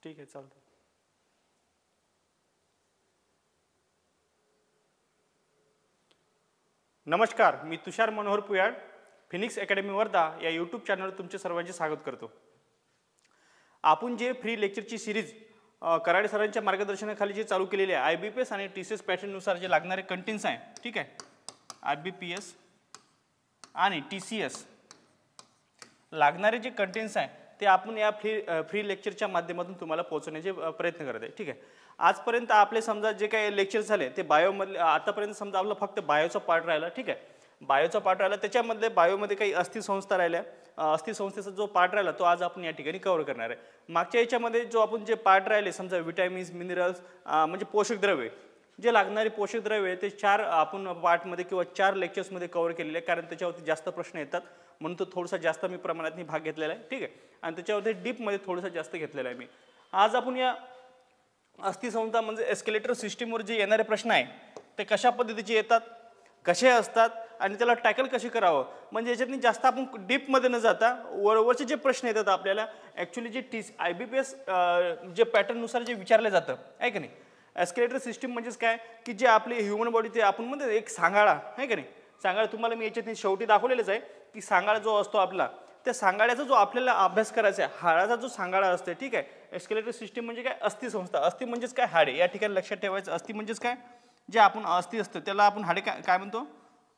ठीक आहे, चालतं. नमस्कार, मी तुषार मनोहर पुयाड, फिनिक्स अकॅडमी वर्धा या यूट्यूब चॅनलवर तुमचे सर्वांचे स्वागत करतो. आपण जे फ्री लेक्चरची सिरीज कराडे सरांच्या मार्गदर्शनाखाली जे चालू केलेली आहे, IBPS आणि TCS पॅटर्ननुसार जे लागणारे कंटेंट्स आहे, ठीक आहे, IBPS आणि TCS लागणारे जे कंटेंट्स आहे ते आपण या फ्री लेक्चरच्या माध्यमातून तुम्हाला पोहोचवण्याचे प्रयत्न करत आहे. ठीक आहे, आजपर्यंत आपले समजा जे काही लेक्चर झाले ते बायोमधले, आतापर्यंत समजा आपलं फक्त बायोचा पार्ट राहिला. ठीक आहे, बायोचा पार्ट राहिला, त्याच्यामधले बायोमध्ये काही अस्थिसंस्था राहिल्या, अस्थिसंस्थेचा जो पार्ट राहिला तो आज आपण या ठिकाणी कव्हर करणार आहे. मागच्या याच्यामध्ये जो आपण जे पार्ट राहिले समजा विटॅमिन्स, मिनरल्स म्हणजे पोषक द्रव्ये, जे लागणारे पोषक द्रव्ये ते 4 आपण पार्टमध्ये किंवा 4 लेक्चर्समध्ये कव्हर केलेले आहे, कारण त्याच्यावरती जास्त प्रश्न येतात म्हणून तो थोडासा जास्त मी प्रमाणात भाग घेतलेला आहे. ठीक आहे, आणि त्याच्यावरती डीपमध्ये थोडंसं जास्त घेतलेला आहे मी. आज आपण या अस्थिसंस्था म्हणजे एस्केलेटर सिस्टीमवर जे येणारे प्रश्न आहे ते कशा पद्धतीचे येतात, कसे असतात आणि त्याला टॅकल कसे करावं, म्हणजे याच्यातनी जास्त आपण डीपमध्ये न जाता वरवरचे जे प्रश्न येतात आपल्याला ॲक्च्युली जे IBPS जे पॅटर्ननुसार जे विचारले जातं आहे की नाही. एस्केलेटर सिस्टीम म्हणजेच काय की जे आपले ह्युमन बॉडी ते आपण म्हणतो एक सांगाडा आहे की नाही. सांगाडा तुम्हाला मी याच्यात शेवटी दाखवलेलंच आहे की सांगाडा जो असतो आपला, त्या सांगाड्याचा जो आपल्याला अभ्यास करायचा आहे, हाडाचा जो सांगाडा असतो. ठीक आहे, एस्केलेटर सिस्टीम म्हणजे काय, अस्थिसंस्था. अस्थि म्हणजेच काय, हाडे. या ठिकाणी लक्षात ठेवायचं, अस्थि म्हणजेच काय, जे आपण अस्थि असतं त्याला आपण हाडे काय म्हणतो,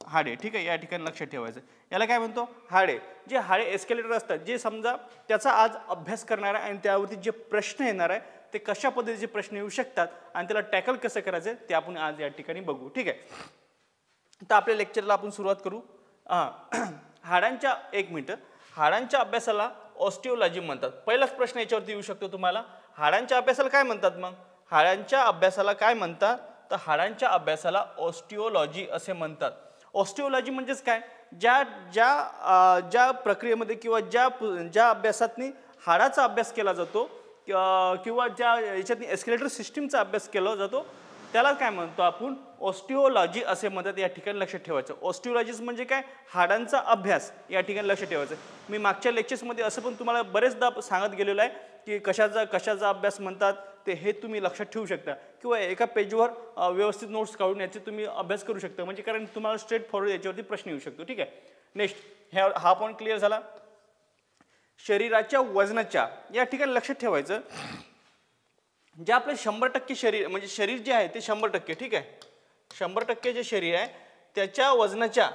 हाडे. ठीक आहे, या ठिकाणी लक्षात ठेवायचं, याला काय म्हणतो, हाडे. जे हाडे एस्केलेटर असतात, जे समजा त्याचा आज अभ्यास करणार आहे आणि त्यावरती जे प्रश्न येणार आहे ते कशा पद्धतीचे प्रश्न येऊ शकतात आणि त्याला टॅकल कसं करायचं ते आपण आज या ठिकाणी बघू. ठीक आहे, तर आपल्या लेक्चरला आपण सुरुवात करू. हाडांच्या, एक मिनिट, हाडांच्या अभ्यासाला ऑस्टिओलॉजी म्हणतात. पहिलाच प्रश्न याच्यावरती येऊ शकतो तुम्हाला, हाडांच्या अभ्यासाला काय म्हणतात. मग हाडांच्या अभ्यासाला काय म्हणतात, तर हाडांच्या अभ्यासाला ऑस्टिओलॉजी असे म्हणतात. ऑस्टिओलॉजी म्हणजेच काय, ज्या प्रक्रियेमध्ये किंवा ज्या अभ्यासातनी हाडाचा अभ्यास केला जातो किंवा ज्या याच्यातनी एस्केलेटर सिस्टीमचा अभ्यास केला जातो त्याला काय म्हणतो आपण, ऑस्टिओलॉजी असे म्हणतात. या ठिकाणी लक्षात ठेवायचं, ऑस्टिओलॉजीज म्हणजे काय, हाडांचा अभ्यास. या ठिकाणी लक्षात ठेवायचं. मी मागच्या लेक्चर्समध्ये असं पण तुम्हाला बरेचदा सांगत गेलेलो आहे की कशाचा अभ्यास म्हणतात ते हे तुम्ही लक्षात ठेवू शकता किंवा एका पेजवर व्यवस्थित नोट्स काढून याचे तुम्ही अभ्यास करू शकता, म्हणजे कारण तुम्हाला स्ट्रेट फॉरवर्ड याच्यावरती प्रश्न येऊ शकतो. ठीक आहे, नेक्स्ट हा पॉईंट क्लिअर झाला. शरीराच्या वजनाच्या, या ठिकाणी लक्षात ठेवायचं, जे आपलं 100% शरीर म्हणजे शरीर जे आहे ते 100%, ठीक आहे, 100% जे शरीर आहे त्याच्या वजनाच्या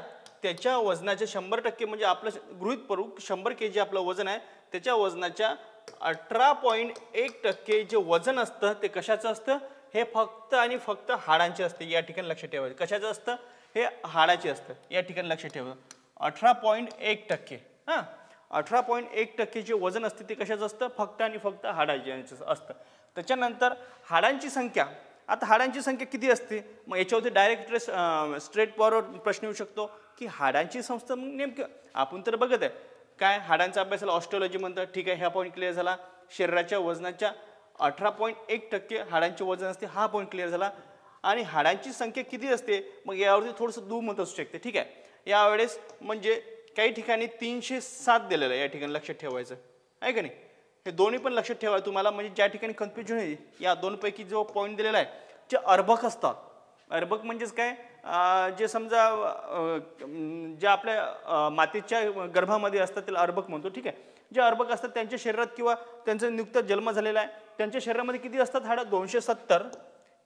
100% म्हणजे आपलं गृहीत करू 100 kg आपलं वजन आहे, त्याच्या वजनाच्या 18.1% जे वजन असतं ते कशाचं असतं, हे फक्त आणि फक्त हाडांचे असते. या ठिकाणी लक्षात ठेवायचं, कशाचं असतं, हे हाडाचे असतं. या ठिकाणी लक्षात ठेवायचं, 18.1%. हां, 18.1% जे वजन असते ते कशाचं असतं, फक्त आणि फक्त हाडाचे असतं. त्याच्यानंतर हाडांची संख्या, आता हाडांची संख्या किती असते, मग याच्यावरती डायरेक्ट स्ट्रेट फॉरवर्ड प्रश्न येऊ शकतो की हाडांची संस्था नेमकं आपण तर बघत आहे काय, हाडांचा अभ्यासाला ऑस्टिओलॉजी म्हणतात. ठीक आहे, हा पॉईंट क्लिअर झाला. शरीराच्या वजनाच्या 18.1% हाडांचे वजन असते, हा पॉईंट क्लिअर झाला. आणि हाडांची संख्या किती असते, मग यावरती थोडंसं दुमत असू शकते. ठीक आहे, यावेळेस म्हणजे काही ठिकाणी 307 दिलेलं आहे. या ठिकाणी लक्षात ठेवायचं आहे का नाही, हे दोन्ही पण लक्षात ठेवा तुम्हाला, म्हणजे ज्या ठिकाणी कन्फ्युजन आहे या दोनपैकी जो पॉईंट दिलेला आहे, जे अर्भक असतात. अर्भक म्हणजेच काय, जे समजा ज्या आपल्या मातेच्या गर्भामध्ये असतात त्याला अर्भक म्हणतो. ठीक आहे, जे अर्भक असतात त्यांच्या शरीरात किंवा त्यांचा नुकताच जन्म झालेला आहे त्यांच्या शरीरामध्ये किती असतात हाडं, 270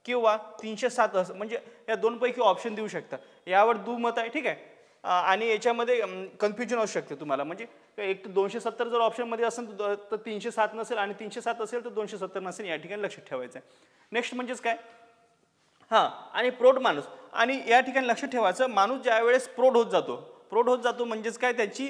किंवा 307 असं, म्हणजे या दोनपैकी ऑप्शन देऊ शकता. यावर दुमत आहे. ठीक आहे, आणि याच्यामध्ये कन्फ्युजन असू शकते तुम्हाला, म्हणजे एक तर 270 जर ऑप्शनमध्ये असेल तर 307 नसेल आणि 307 असेल तर 270 नसेल. या ठिकाणी लक्षात ठेवायचं आहे. नेक्स्ट म्हणजेच काय, हां, आणि प्रौढ माणूस. आणि या ठिकाणी लक्षात ठेवायचं, माणूस ज्या वेळेस प्रौढ होत जातो म्हणजेच काय, त्याची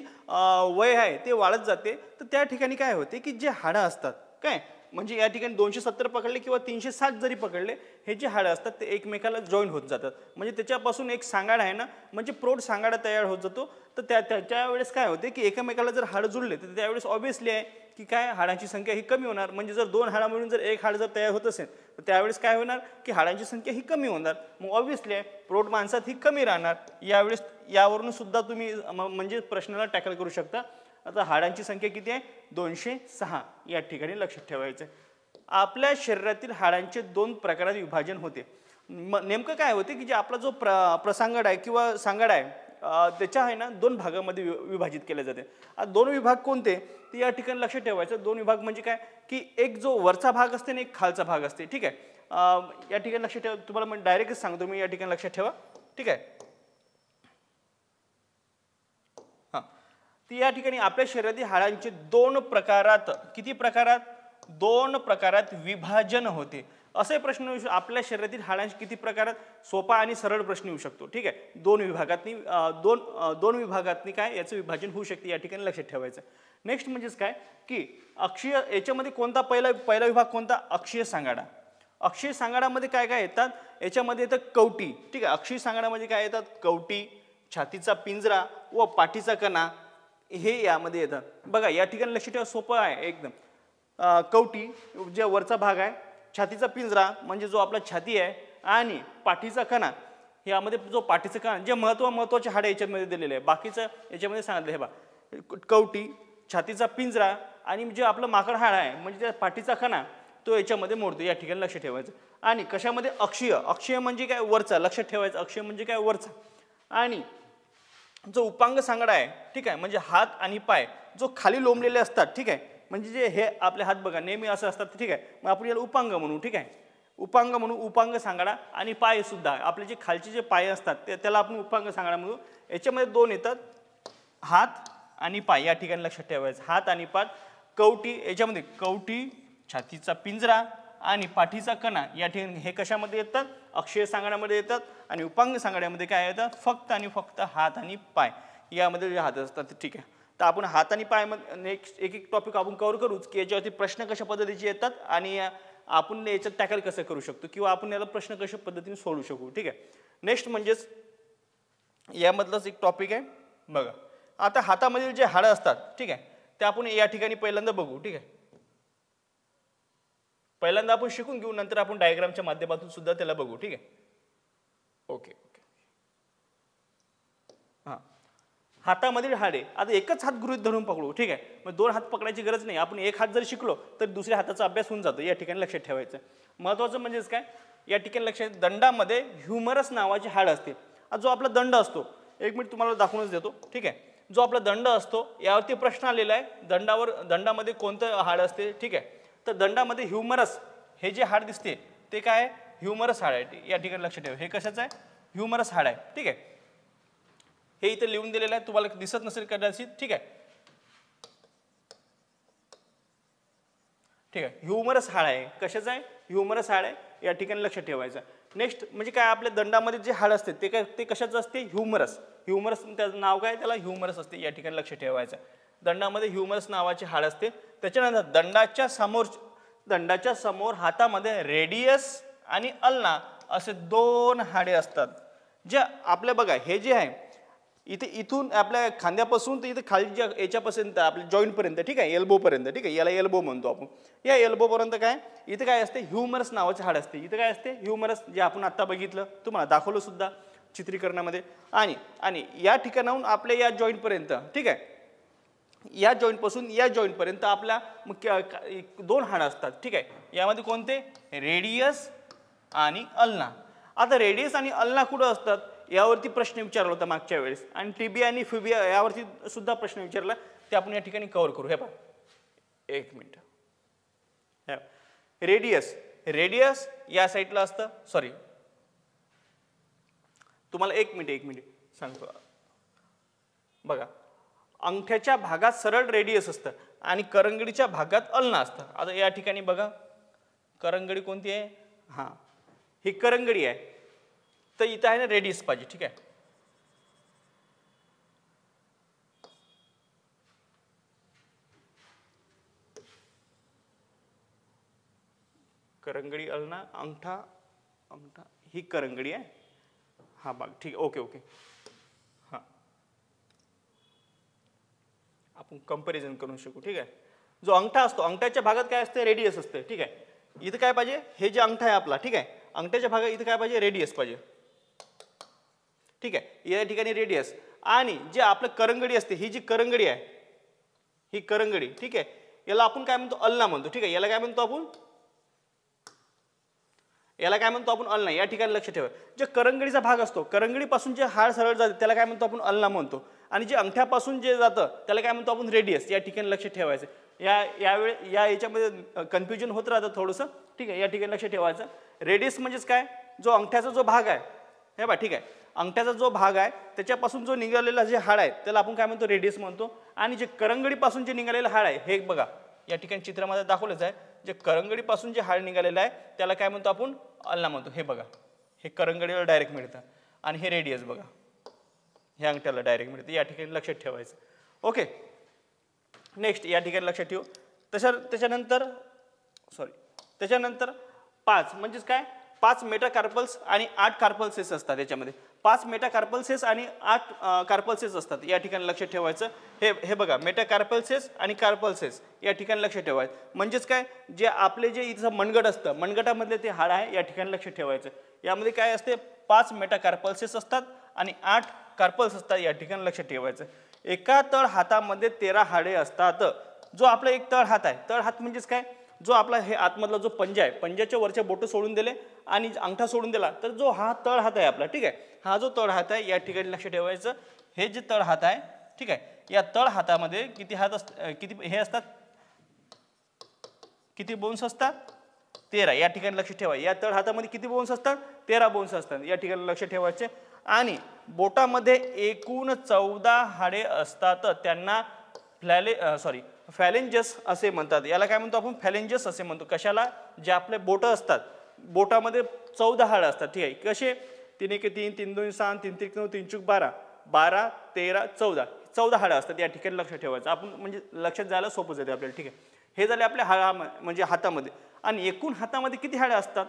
वय आहे ते वाढत जाते, तर त्या ठिकाणी काय होते की जे हाडं असतात काय, म्हणजे या ठिकाणी 270 पकडले किंवा 307 जरी पकडले, हे जे हाडं असतात ते एकमेकाला जॉईन होत जातात, म्हणजे त्याच्यापासून एक सांगाडा आहे ना, म्हणजे प्रौढ सांगाडा तयार होत जातो. तर त्यावेळेस काय होते की एकमेकाला जर हाडं जुळले तर त्यावेळेस ऑब्व्हियसली आहे की काय, हाडांची संख्या ही कमी होणार. म्हणजे जर 2 हाडं मिळून जर एक हाड जर तयार होत असेल तर त्यावेळेस काय होणार की हाडांची संख्या ही कमी होणार. मग ऑब्व्हियसली आहे प्रौढ माणसात ही कमी राहणार. यावेळेस यावरून सुद्धा तुम्ही म्हणजे प्रश्नाला टॅकल करू शकता. आता हाडांची संख्या किती आहे, 206. या ठिकाणी लक्षात ठेवायचं. आपल्या शरीरातील हाडांचे 2 प्रकारात विभाजन होते. नेमकं काय होते की जे आपला जो प्रसांगड आहे किंवा सांगाडा आहे त्याच्या आहे ना 2 भागामध्ये विभाजित केले जाते. 2 विभाग कोणते ते या ठिकाणी लक्षात ठेवायचं. 2 विभाग म्हणजे काय की एक जो वरचा भाग असते आणि एक खालचा भाग असते. ठीक आहे, या ठिकाणी लक्षात ठेवा. तुम्हाला मी डायरेक्टच सांगतो, मी या ठिकाणी लक्षात ठेवा. ठीक आहे, हां, ती या ठिकाणी आपल्या शरीरातील हाडांचे 2 प्रकारात, किती प्रकारात, 2 प्रकारात विभाजन होते. असे प्रश्न आपल्या शरीरातील हाडांचे किती प्रकारात, सोपा आणि सरळ प्रश्न येऊ शकतो. ठीक आहे, 2 विभागातनी दोन विभागातनी काय याचं विभाजन होऊ शकते, या ठिकाणी लक्षात ठेवायचं. नेक्स्ट म्हणजेच काय की अक्षीय, याच्यामध्ये कोणता पहिला विभाग कोणता, अक्षीय सांगाडा. अक्षीय सांगाडामध्ये काय काय येतात, याच्यामध्ये येतं कवटी. ठीक आहे, अक्षीय सांगाडामध्ये काय येतात, कवटी, छातीचा पिंजरा व पाठीचा कणा हे यामध्ये येतात. बघा या ठिकाणी लक्षात ठेवा, सोपं आहे एकदम. कवटी जे वरचा भाग आहे, छातीचा पिंजरा म्हणजे जो आपला छाती आहे, आणि पाठीचा कणा यामध्ये जो पाठीचा कणा, जे महत्वाचे हाडे याच्यामध्ये दिलेले आहे. बाकीचं याच्यामध्ये सांगितलं हे बा, कवटी, छातीचा पिंजरा आणि जे आपलं माकड हाड आहे म्हणजे त्या पाठीचा कणा तो याच्यामध्ये मोडतो. या ठिकाणी लक्ष ठेवायचं. आणि कशामध्ये, अक्षीय. अक्षीय म्हणजे काय, वरचा. लक्षात ठेवायचं, अक्षीय म्हणजे काय, वरचा. आणि जो उपांग सांगाडा आहे, ठीक आहे, म्हणजे हात आणि पाय जो खाली लोंबलेले असतात. ठीक आहे, म्हणजे जे हे आपले हात बघा नेहमी असं असतात. ठीक आहे, मग आपण याला उपांग म्हणू. ठीक आहे, उपांग म्हणू, उपांग सांगाडा. आणि पाय सुद्धा आपले जे खालचे जे पाय असतात त्याला आपण उपांग सांगाडा म्हणू. याच्यामध्ये 2 येतात, हात आणि पाय. या ठिकाणी लक्षात ठेवायचं, हात आणि पाय. कवटी, याच्यामध्ये कवटी, छातीचा पिंजरा आणि पाठीचा कणा या ठिकाणी हे कशामध्ये येतात, अक्षीय सांगाड्यामध्ये येतात. आणि उपांग सांगाड्यामध्ये काय येतात, फक्त आणि फक्त हात आणि पाय यामध्ये जे हात असतात. ठीक आहे, तर आपण हात आणि पाय नेक्स्ट एक टॉपिक आपण कव्हर करूच की याच्यावरती प्रश्न कशा पद्धतीचे येतात आणि आपण याच्यात टॅकल कसं करू शकतो किंवा आपण याला प्रश्न कशा पद्धतीने सोडवू शकू. ठीक आहे, नेक्स्ट म्हणजेच यामधलंच एक टॉपिक आहे बघा. आता हातामधील जे हाडं असतात, ठीक आहे, ते आपण या ठिकाणी पहिल्यांदा बघू. ठीक आहे, पहिल्यांदा आपण शिकून घेऊ, नंतर आपण डायग्रामच्या माध्यमातून सुद्धा त्याला बघू. ठीक आहे, ओके ओके. हां, हातामधील हाडे. आता एकच हात गृहीत धरून पकडू. ठीक आहे, मग 2 हात पकडायची गरज नाही. आपण एक हात जर शिकलो तर दुसऱ्या हाताचा अभ्यास होऊन जातो. या ठिकाणी लक्षात ठेवायचं. महत्त्वाचं म्हणजेच काय, या ठिकाणी लक्षात, दंडामध्ये ह्युमरस नावाचे हाड असते. जो आपला दंड असतो, 1 मिनिट तुम्हाला दाखवूनच देतो. ठीक आहे, जो आपला दंड असतो यावरती प्रश्न आलेला आहे, दंडामध्ये कोणतं हाड असते. ठीक आहे, तर दंडामध्ये ह्युमरस हे जे हाड दिसते ते काय आहे, ह्युमरस हाड आहे. या ठिकाणी लक्षात ठेवा, हे कशाचं आहे, ह्युमरस हाड आहे. ठीक आहे, हे इथे लिहून दिलेलं आहे, तुम्हाला दिसत नसेल कदाचित. ठीक आहे, ठीक आहे, ह्युमरस हाड आहे. कशाचं आहे, ह्युमरस हाड आहे. या ठिकाणी लक्षात ठेवायचं. नेक्स्ट म्हणजे काय, आपल्या दंडामध्ये जे हाड असते ते कशाचं असते, ह्युमरस. ह्युमरस त्याचं नाव काय, त्याला ह्युमरस असते. या ठिकाणी लक्षात ठेवायचं. दंडामध्ये ह्युमरस नावाचे हाड असते. त्याच्यानंतर दंडाच्या समोर हातामध्ये रेडियस आणि अल्ना असे 2 हाडे असतात. जे आपल्या बघा, हे जे आहे इथून आपल्या खांद्यापासून तर इथे खाली याच्यापर्यंत आपल्या जॉईंट पर्यंत. ठीक आहे, एल्बो पर्यंत. ठीक आहे, याला एल्बो म्हणतो आपण. या एल्बो पर्यंत काय, इथे काय असते, ह्युमरस नावाचे हाड असते. इथे काय असते, ह्युमरस, जे आपण आता बघितलं, तुम्हाला दाखवलं सुद्धा चित्रीकरणामध्ये. आणि या ठिकाणाहून आपल्या या जॉईंट पर्यंत. ठीक आहे, या जॉईंट पासून या जॉईंट पर्यंत आपल्या 2 हाड असतात. ठीक आहे, यामध्ये कोणते, रेडियस आणि अल्ना. आता रेडियस आणि अल्ना कुठं असतात यावरती प्रश्न विचारला होता मागच्या वेळेस, आणि टिबिया आणि फिबिया यावरती सुद्धा प्रश्न विचारला. ते आपण या ठिकाणी कव्हर करू. हे पहा, 1 मिनिट. रेडियस या साईडला असतं. सॉरी, तुम्हाला 1 मिनिट सांगतो बघा. अंगठ्याच्या भागात सरळ रेडियस असतं आणि करंगडीच्या भागात अल्ना असतं. आता या ठिकाणी बघा, करंगडी कोणती आहे, हां, ही करंगडी आहे. तर इथं आहे ना रेडियस पाहिजे. ठीक आहे, करंगडी, अल्ना, अंगठा ही करंगडी आहे. हा भाग. ठीक आहे, ओके. हां, आपण कंपॅरिझन करू शकू. ठीक आहे, जो अंगठा असतो, अंगठ्याच्या भागात काय असते, रेडियस असते. ठीक आहे, इथं काय पाहिजे, हे जे अंगठा आहे आपला. ठीक आहे, अंगठ्याच्या भागात इथं काय पाहिजे, रेडियस पाहिजे. ठीक आहे, या ठिकाणी रेडियस. आणि जे आपलं करंगडी असते, ही जी करंगडी आहे, ही करंगडी. ठीक आहे, याला आपण काय म्हणतो, अल्ना म्हणतो. ठीक आहे, याला काय म्हणतो आपण, याला काय म्हणतो आपण अल्ना. या ठिकाणी लक्ष ठेवा. जे करंगडीचा भाग असतो, करंगडीपासून जे हाड सरळ जाते त्याला काय म्हणतो आपण अल्ना म्हणतो. आणि जे अंगठ्यापासून जे जातं त्याला काय म्हणतो आपण रेडियस. या ठिकाणी लक्ष ठेवायचं. या याच्यामध्ये कन्फ्युजन होत राहतं थोडंसं, ठीक आहे. या ठिकाणी लक्ष ठेवायचं. रेडियस म्हणजेच काय, जो अंगठ्याचा जो भाग आहे, हे बघा ठीक आहे, अंगठ्याचा जो भाग आहे त्याच्यापासून जो निघालेला जे हाड आहे त्याला आपण काय म्हणतो रेडियस म्हणतो. आणि जे करंगडीपासून जे निघालेलं हाड आहे, हे बघा या ठिकाणी चित्रामध्ये दाखवलंच आहे, जे करंगडीपासून जे हाड निघालेलं आहे त्याला काय म्हणतो आपण अल्ना म्हणतो. हे बघा, हे करंगडीला डायरेक्ट मिळतं आणि हे रेडियस बघा, हे अंगठ्याला डायरेक्ट मिळतं. या ठिकाणी लक्षात ठेवायचं. ओके, नेक्स्ट या ठिकाणी लक्षात ठेवू. त्याच्यानंतर 5 म्हणजेच काय, 5 मेटाकार्पल्स आणि 8 कार्पल्सेस असतात. याच्यामध्ये 5 मेटाकार्पल्सेस आणि 8 कार्पल्सेस असतात. या ठिकाणी लक्षात ठेवायचं. हे बघा, मेटाकार्पल्सेस आणि कार्पल्सेस या ठिकाणी लक्षात ठेवायचं. म्हणजेच काय, जे आपले जे इथं मनगट असतं, मनगटामधले ते हाड आहे, या ठिकाणी लक्षात ठेवायचं. यामध्ये काय असते, 5 मेटाकार्पल्सेस असतात आणि 8 कार्पल्स असतात. या ठिकाणी लक्षात ठेवायचं. एका तळ हातामध्ये 13 हाडे असतात. जो आपला एक तळ हात आहे, तळ हात म्हणजेच काय, जो आपला हे आतमधला जो पंजा आहे, पंजाच्या वरचे बोटं सोडून दिले आणि अंगठा सोडून दिला तर जो हा तळ हात आहे आपला, ठीक आहे, हा जो तळ हात आहे या ठिकाणी लक्ष ठेवायचं. हे जे तळ हात आहे, ठीक आहे, या तळ हातामध्ये किती हात किती हे असतात, किती बोन्स असतात, 13. या ठिकाणी लक्ष ठेवा. या तळ हातामध्ये किती बोन्स असतात, 13 बोन्स असतात. या ठिकाणी लक्ष ठेवायचे. आणि बोटामध्ये एकूण 14 हाडे असतात. त्यांना फॅलेंजस असे म्हणतात. याला काय म्हणतो आपण, फॅलेंजस असे म्हणतो. कशाला, जे आपले बोटं असतात, बोटामध्ये 14 हाडं असतात, ठीक आहे. कसे, 3 1 3 3 2 6 3 3 9 3 4 12 12 13 14 हाडं असतात. या ठिकाणी लक्ष ठेवायचं. आपण म्हणजे लक्षात जायला सोपं जाते आपल्याला, ठीक आहे. हे झाले आपल्या म्हणजे हातामध्ये. आणि एकूण हातामध्ये किती हाडं असतात,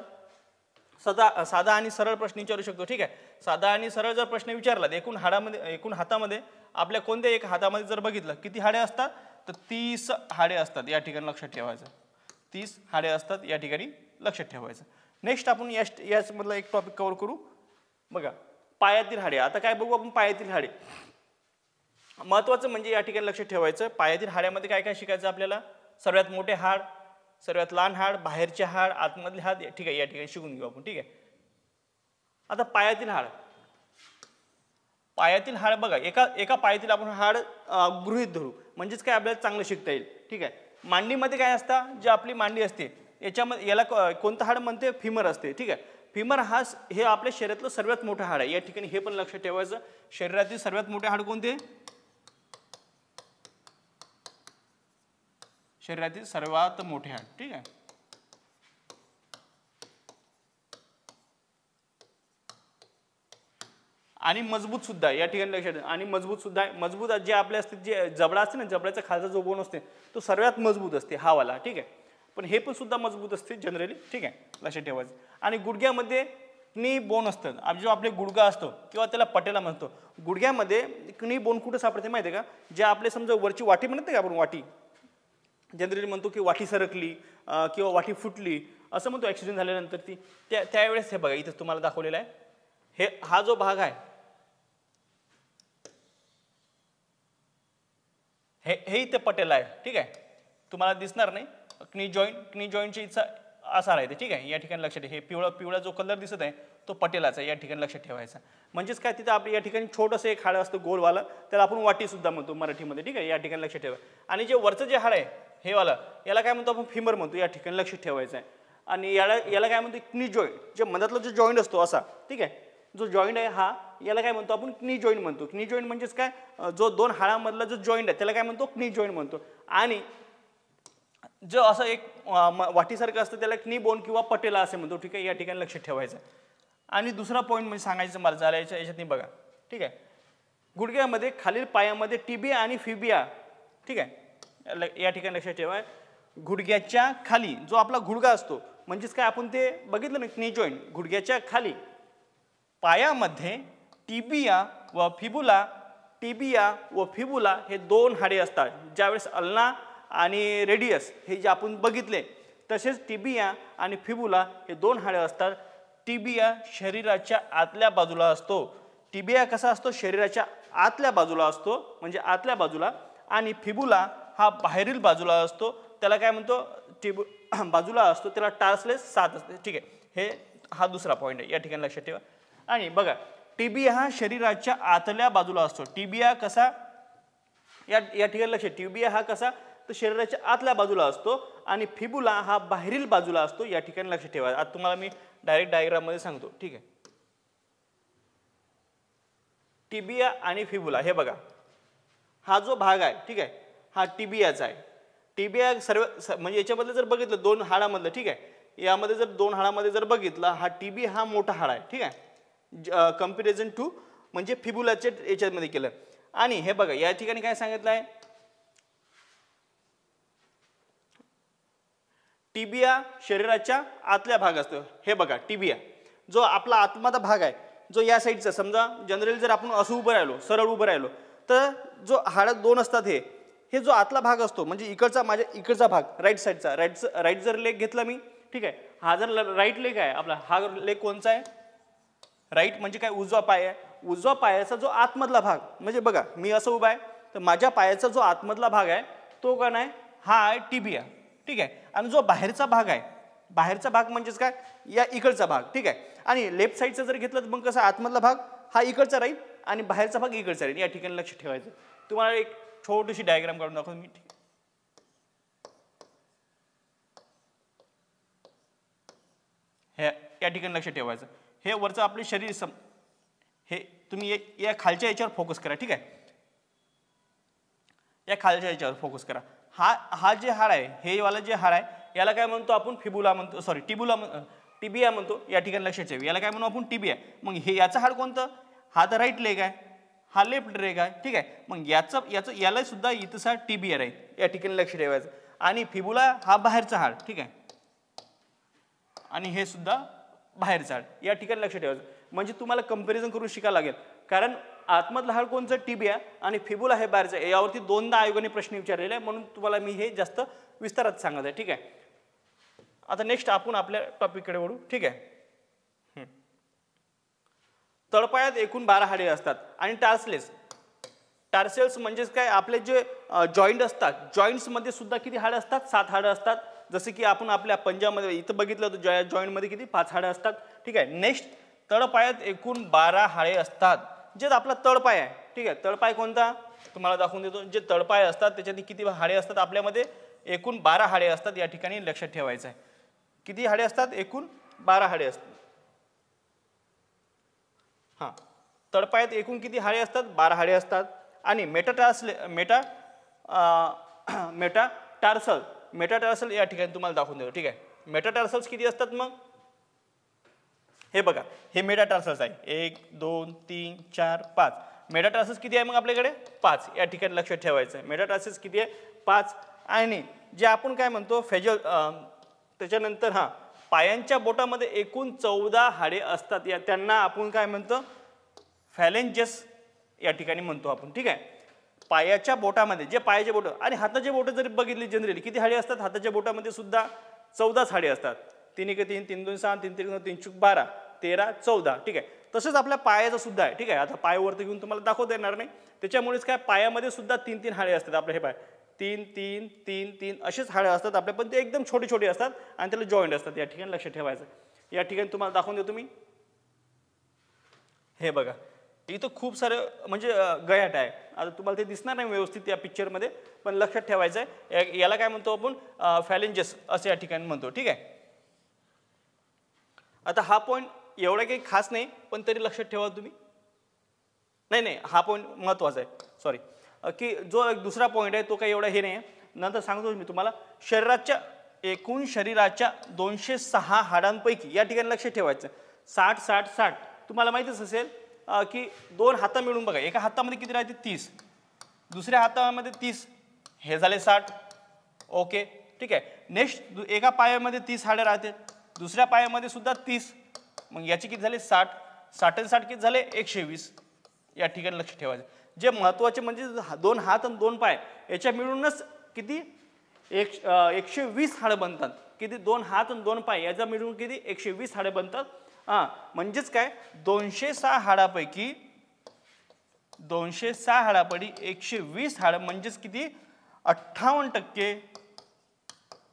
साधा आणि सरळ प्रश्न विचारू शकतो, ठीक आहे. साधा आणि सरळ जर प्रश्न विचारला तर एकूण हातामध्ये आपल्या कोणत्या एक हातामध्ये जर बघितलं किती हाडे असतात, तर 30 हाडे असतात. या ठिकाणी लक्षात ठेवायचं. 30 हाडे असतात. या ठिकाणी लक्षात ठेवायचं. नेक्स्ट आपण याचमधला एक टॉपिक कव्हर करू. बघा, पायातील हाडे. आता काय बघू आपण, पायातील हाडे. महत्वाचं म्हणजे या ठिकाणी लक्षात ठेवायचं, पायातील हाड्यामध्ये काय काय शिकायचं आपल्याला. सर्वात मोठे हाड, सर्वात लहान हाड, बाहेरचे हाड, आतमधले हाड, ठीक आहे. या ठिकाणी शिकून घेऊ आपण, ठीक आहे. आता पायातील हाड. पायातील हाड बघा, एका पायातील आपण हाड गृहीत धरू, म्हणजेच काय आपल्याला चांगलं शिकता येईल, ठीक आहे. मांडीमध्ये काय असतं, जे आपली मांडी असते याच्यामध्ये याला कोणतं हाड म्हणते, फिमर असते, ठीक आहे. फिमर हे आपल्या शरीरातलं सर्वात मोठं हाड आहे. या ठिकाणी हे पण लक्षात ठेवायचं. शरीरातील सर्वात मोठे हाड कोणते, शरीरातील सर्वात मोठे हाड, ठीक आहे. आणि मजबूत सुद्धा. या ठिकाणी लक्षात, आणि मजबूत सुद्धा. मजबूत जे आपले असते, जे जबडा असते ना, जबड्याचा खालचा जो बोन असते तो सर्वात मजबूत असते, हा वाला, ठीक आहे. पण हे पण सुद्धा मजबूत असते जनरली, ठीक आहे. लक्षात ठेवायचं. आणि गुडघ्यामध्ये क्नी बोन असतं, जो आपले गुडघा असतो किंवा त्याला पटेला म्हणतो. गुडघ्यामध्ये क्नी बोन कुठं सापडते माहिती आहे का, जे आपले समजा वरची वाटी म्हणते का आपण, वाटी जनरली म्हणतो की वाटी सरकली किंवा वाटी फुटली असं म्हणतो ॲक्सिडेंट झाल्यानंतर ती, त्यावेळेस हे बघा इथं तुम्हाला दाखवलेलं आहे. हा जो भाग आहे, हे इथे पटेला आहे, ठीक आहे. तुम्हाला दिसणार नाही. क्नी जॉईंटची इथं असा राहते, ठीक आहे. या ठिकाणी लक्षात ठेवा. हे पिवळा जो कलर दिसत आहे तो पटेलाचा. या ठिकाणी लक्षात ठेवायचा. म्हणजेच काय, तिथं आपल्या या ठिकाणी छोटंसं एक हाड असतं गोलवाला, त्याला आपण वाटी सुद्धा म्हणतो मराठीमध्ये, ठीक आहे. या ठिकाणी लक्षात ठेवा. आणि जे वरचं जे हाड आहे हे वाला, याला काय म्हणतो आपण, फिमर म्हणतो. या ठिकाणी लक्षात ठेवायचं आहे. आणि याला काय म्हणतो, क्नी जॉईंट. जे मधातला जो जॉईंट असतो असा, ठीक आहे, जो जॉईंट आहे हा, याला काय म्हणतो आपण, क्नी जॉईंट म्हणतो. क्नी जॉईंट म्हणजेच काय, जो 2 हाडामधला जो जॉईंट आहे त्याला काय म्हणतो, क्नी जॉईंट म्हणतो. आणि जो असं एक वाटीसारखं असतं त्याला क्नी बोन किंवा पटेला असे म्हणतो, ठीक आहे. या ठिकाणी लक्षात ठेवायचं. आणि दुसरा पॉईंट म्हणजे सांगायचं मला झालं याच्यात बघा, ठीक आहे. गुडघ्यामध्ये खालील पायामध्ये टिबिया आणि फिबिया, ठीक आहे. या ठिकाणी लक्षात ठेवा. गुडघ्याच्या खाली जो आपला गुडघा असतो, म्हणजेच काय आपण ते बघितलं ना, क्नी जॉईंट. गुडघ्याच्या खाली पायामध्ये टिबिया व फिबुला हे 2 हाडे असतात. ज्यावेळेस अल्ना आणि रेडियस हे जे आपण बघितले, तसेच टिबिया आणि फिबुला हे 2 हाडे असतात. टिबिया शरीराच्या आतल्या बाजूला असतो. टिबिया कसा असतो, शरीराच्या आतल्या बाजूला असतो, म्हणजे आतल्या बाजूला. आणि फिबुला हा बाहेरील बाजूला असतो. त्याला काय म्हणतो, बाजूला असतो, त्याला टार्सलेस 7 असते, ठीक आहे. हे हा दुसरा पॉईंट आहे, या ठिकाणी लक्षात ठेवा. आणि बघा टिबिया हा शरीराच्या आतल्या बाजूला असतो. टिबिया कसा, या ठिकाणी लक्षात, टिबिया हा कसा तर शरीराच्या आतल्या बाजूला असतो आणि फिबुला हा बाहेरील बाजूला असतो. या ठिकाणी लक्षात ठेवा. आता तुम्हाला मी डायरेक्ट डायग्राम मध्ये सांगतो. ठीक आहे, टिबिया आणि फिबुला हे बघा, हा जो भाग आहे ठीक आहे हा टिबियाचा आहे. टिबिया सर्व म्हणजे याच्याबद्दल जर बघितलं दोन हाडामधलं, ठीक आहे, यामध्ये जर दोन हाडामध्ये जर बघितलं, हा टिबिया हा मोठा हाड आहे. ठीक आहे, कम्पॅरिझन टू म्हणजे फिबुलाच्या याच्यामध्ये केलं. आणि हे बघा या ठिकाणी काय सांगितलं आहे, टिबिया शरीराच्या आतल्या भाग असतो. हे बघा टिबिया जो आपला आतमधला भाग आहे, जो या साईडचा, समजा जनरली जर आपण असं उभं राहिलो, सरळ उभं राहिलो, तर जो हाड दोन असतात हे जो आतला भाग असतो म्हणजे इकडचा, माझ्या इकडचा भाग राईट साईडचा, राईट जर लेग घेतला मी, ठीक आहे, हा जर राईट लेग आहे आपला, हा लेग कोणचा आहे, राईट म्हणजे काय, उजवा पाय आहे. उजवा पायाचा जो आतमधला भाग म्हणजे बघा मी असं उभा आहे तर माझ्या पायाचा जो आतमधला भाग आहे तो कोण आहे, हा आहे टिबिया. ठीक आहे, आणि जो बाहेरचा भाग आहे, बाहेरचा भाग म्हणजेच काय, या इकडचा भाग. ठीक आहे, आणि लेफ्ट साईडचा जर घेतलं तर मग कसा आतमधला भाग हा इकडचा राहील आणि बाहेरचा भाग इकडचा राहील. या ठिकाणी लक्ष ठेवायचं. तुम्हाला एक छोटीशी डायग्राम काढून दाखवतो मी. हे या ठिकाणी लक्ष ठेवायचं. हे वरचं आपले शरीर हे तुम्ही या खालच्या याच्यावर फोकस करा. ठीक आहे, या खालच्या याच्यावर फोकस करा. हा जे हाड आहे, हे वाला जे हाड आहे याला काय म्हणतो आपण, फिबुला म्हणतो, सॉरी टिबिया म्हणतो. या ठिकाणी लक्षात ठेवा, याला काय म्हणू आपण, टिबिया. मग हे याचं हाड कोणतं, हा तर राईट लेग आहे, हा लेफ्ट लेग आहे. ठीक आहे, मग याला सुद्धा इथं टिबिया राहील. या ठिकाणी लक्ष ठेवायचं. आणि फिबुला हा बाहेरचा हाड. ठीक आहे, आणि हे सुद्धा बाहेरचा हाड. या ठिकाणी लक्ष ठेवायचं. म्हणजे तुम्हाला कंपॅरिझन करून शिकायला लागेल, कारण आतमधला हाड कोणचं, टिबिया, आणि फिबुला हे बाहेरचं. यावरती दोनदा आयोगाने प्रश्न विचारलेले आहे, म्हणून तुम्हाला मी हे जास्त विस्तारात सांगत आहे. ठीक आहे, आता नेक्स्ट आपण आपल्या टॉपिककडे वळू. ठीक आहे, तळपायात एकूण 12 हाडे असतात. आणि टार्सेल्स म्हणजेच काय, आपले जे जॉईंट असतात, जॉईंट्समध्ये सुद्धा किती हाडं असतात, 7 हाडं असतात. जसं की आपण आपल्या पंजामध्ये इथं बघितलं होतं, जॉईंटमध्ये किती 5 हाडं असतात. ठीक आहे, नेक्स्ट तळपायात एकूण 12 हाडे असतात. जे आपला तळपाय आहे, ठीक आहे, तळपाय कोणता तुम्हाला दाखवून देतो. जे तळपाय असतात त्याच्यात किती हाडे असतात, आपल्यामध्ये एकूण 12 हाडे असतात. या ठिकाणी लक्षात ठेवायचं आहे. किती हाडे असतात, एकूण 12 हाडे असतात. हां, तळपायात एकूण किती हाडे असतात, 12 हाडे असतात. आणि मेटाटार्सल या ठिकाणी तुम्हाला दाखवून देतो. ठीक आहे, मेटाटार्सल्स किती असतात, मग हे बघा, हे मेटाटार्सल्स आहे, 1 2 3 4 5. मेटाटार्सल्स किती आहे मग आपल्याकडे, 5. या ठिकाणी लक्षात ठेवायचं आहे. मेटाटार्सल्स किती आहे, 5. आणि जे आपण काय म्हणतो फेजल, त्याच्यानंतर पायांच्या बोटामध्ये एकूण 14 हाडे असतात. त्यांना आपण काय म्हणतो, फॅलेंजेस या ठिकाणी म्हणतो आपण. ठीक आहे, पायाच्या बोटामध्ये, जे पायाचे बोट आणि हाताचे बोट जरी बघितली जनरली किती हाडे असतात, हाताच्या बोटामध्ये सुद्धा 14 हाडे असतात. 3 1 3 3 2 6 3 3 3 3 12 13 14. ठीक आहे, तसंच आपल्या पायाचं सुद्धा आहे. ठीक आहे, आता पाय वरती घेऊन तुम्हाला दाखवता येणार नाही, त्याच्यामुळेच काय पायामध्ये सुद्धा 3 हाडे असतात. आपले हे पाय 3 3 3 3 असेच हाडे असतात आपले, पण ते एकदम छोटे छोटे असतात आणि त्याला जॉईंट असतात. या ठिकाणी लक्ष ठेवायचं. या ठिकाणी तुम्हाला दाखवून देतो मी. हे बघा, इथं खूप सारं म्हणजे गयाट आहे. आता तुम्हाला ते दिसणार नाही व्यवस्थित या पिक्चरमध्ये, पण लक्षात ठेवायचं आहे. याला काय म्हणतो आपण, फॅलेंजेस असं या ठिकाणी म्हणतो. ठीक आहे, आता हा पॉईंट एवढा काही खास नाही, पण तरी लक्षात ठेवा तुम्ही. नाही, हा पॉईंट महत्त्वाचा आहे. सॉरी, की जो एक दुसरा पॉईंट आहे तो काही एवढा हे नाही आहे, नंतर सांगतो मी तुम्हाला. एकूण शरीराच्या 206 हाडांपैकी या ठिकाणी लक्षात ठेवायचं 60 60 60. तुम्हाला माहितीच असेल की 2 हाता मिळून बघा, एका हातामध्ये किती राहते, 30, दुसऱ्या हातामध्ये 30, हे झाले 60. ओके, ठीक आहे. नेक्स्ट एका पायामध्ये 30 हाडे राहते, दुसऱ्या पायामध्ये सुद्धा 30, मग याची किती झाले 60. 60 आणि 60 किती झाले 120. या ठिकाणी लक्ष ठेवायचं. जे महत्त्वाचे म्हणजे 2 हात आणि 2 पाय याच्या मिळूनच किती 120 हाडं बनतात. किती 2 हात आणि 2 पाय याचा मिळून किती 120 हाडे बनतात. म्हणजेच काय 206 हाडापैकी 206 हाडापैकी 120 हाडं म्हणजेच किती 58%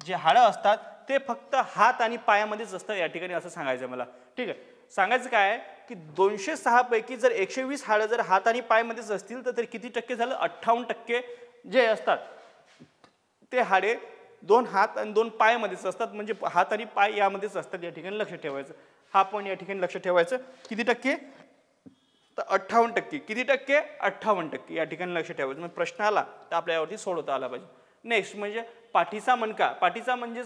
जे हाडं असतात ते फक्त हात आणि पायामध्येच असतं या ठिकाणी असं सांगायचं मला. ठीक आहे. सांगायचं काय आहे की 206 पैकी जर 120 हाडं जर हात आणि पायमध्येच असतील तर किती टक्के झालं, 58% जे असतात ते हाडे 2 हात आणि 2 पायामध्येच असतात, म्हणजे हात आणि पाय यामध्येच असतात. या ठिकाणी लक्ष ठेवायचं, हा पण या ठिकाणी लक्ष ठेवायचं. किती टक्के, तर 58%. किती टक्के, 58% या ठिकाणी लक्ष ठेवायचं. मग प्रश्न आला तर आपल्या यावरती सोडवता आला पाहिजे. नेक्स्ट म्हणजे पाठीचा मणका. पाठीचा म्हणजे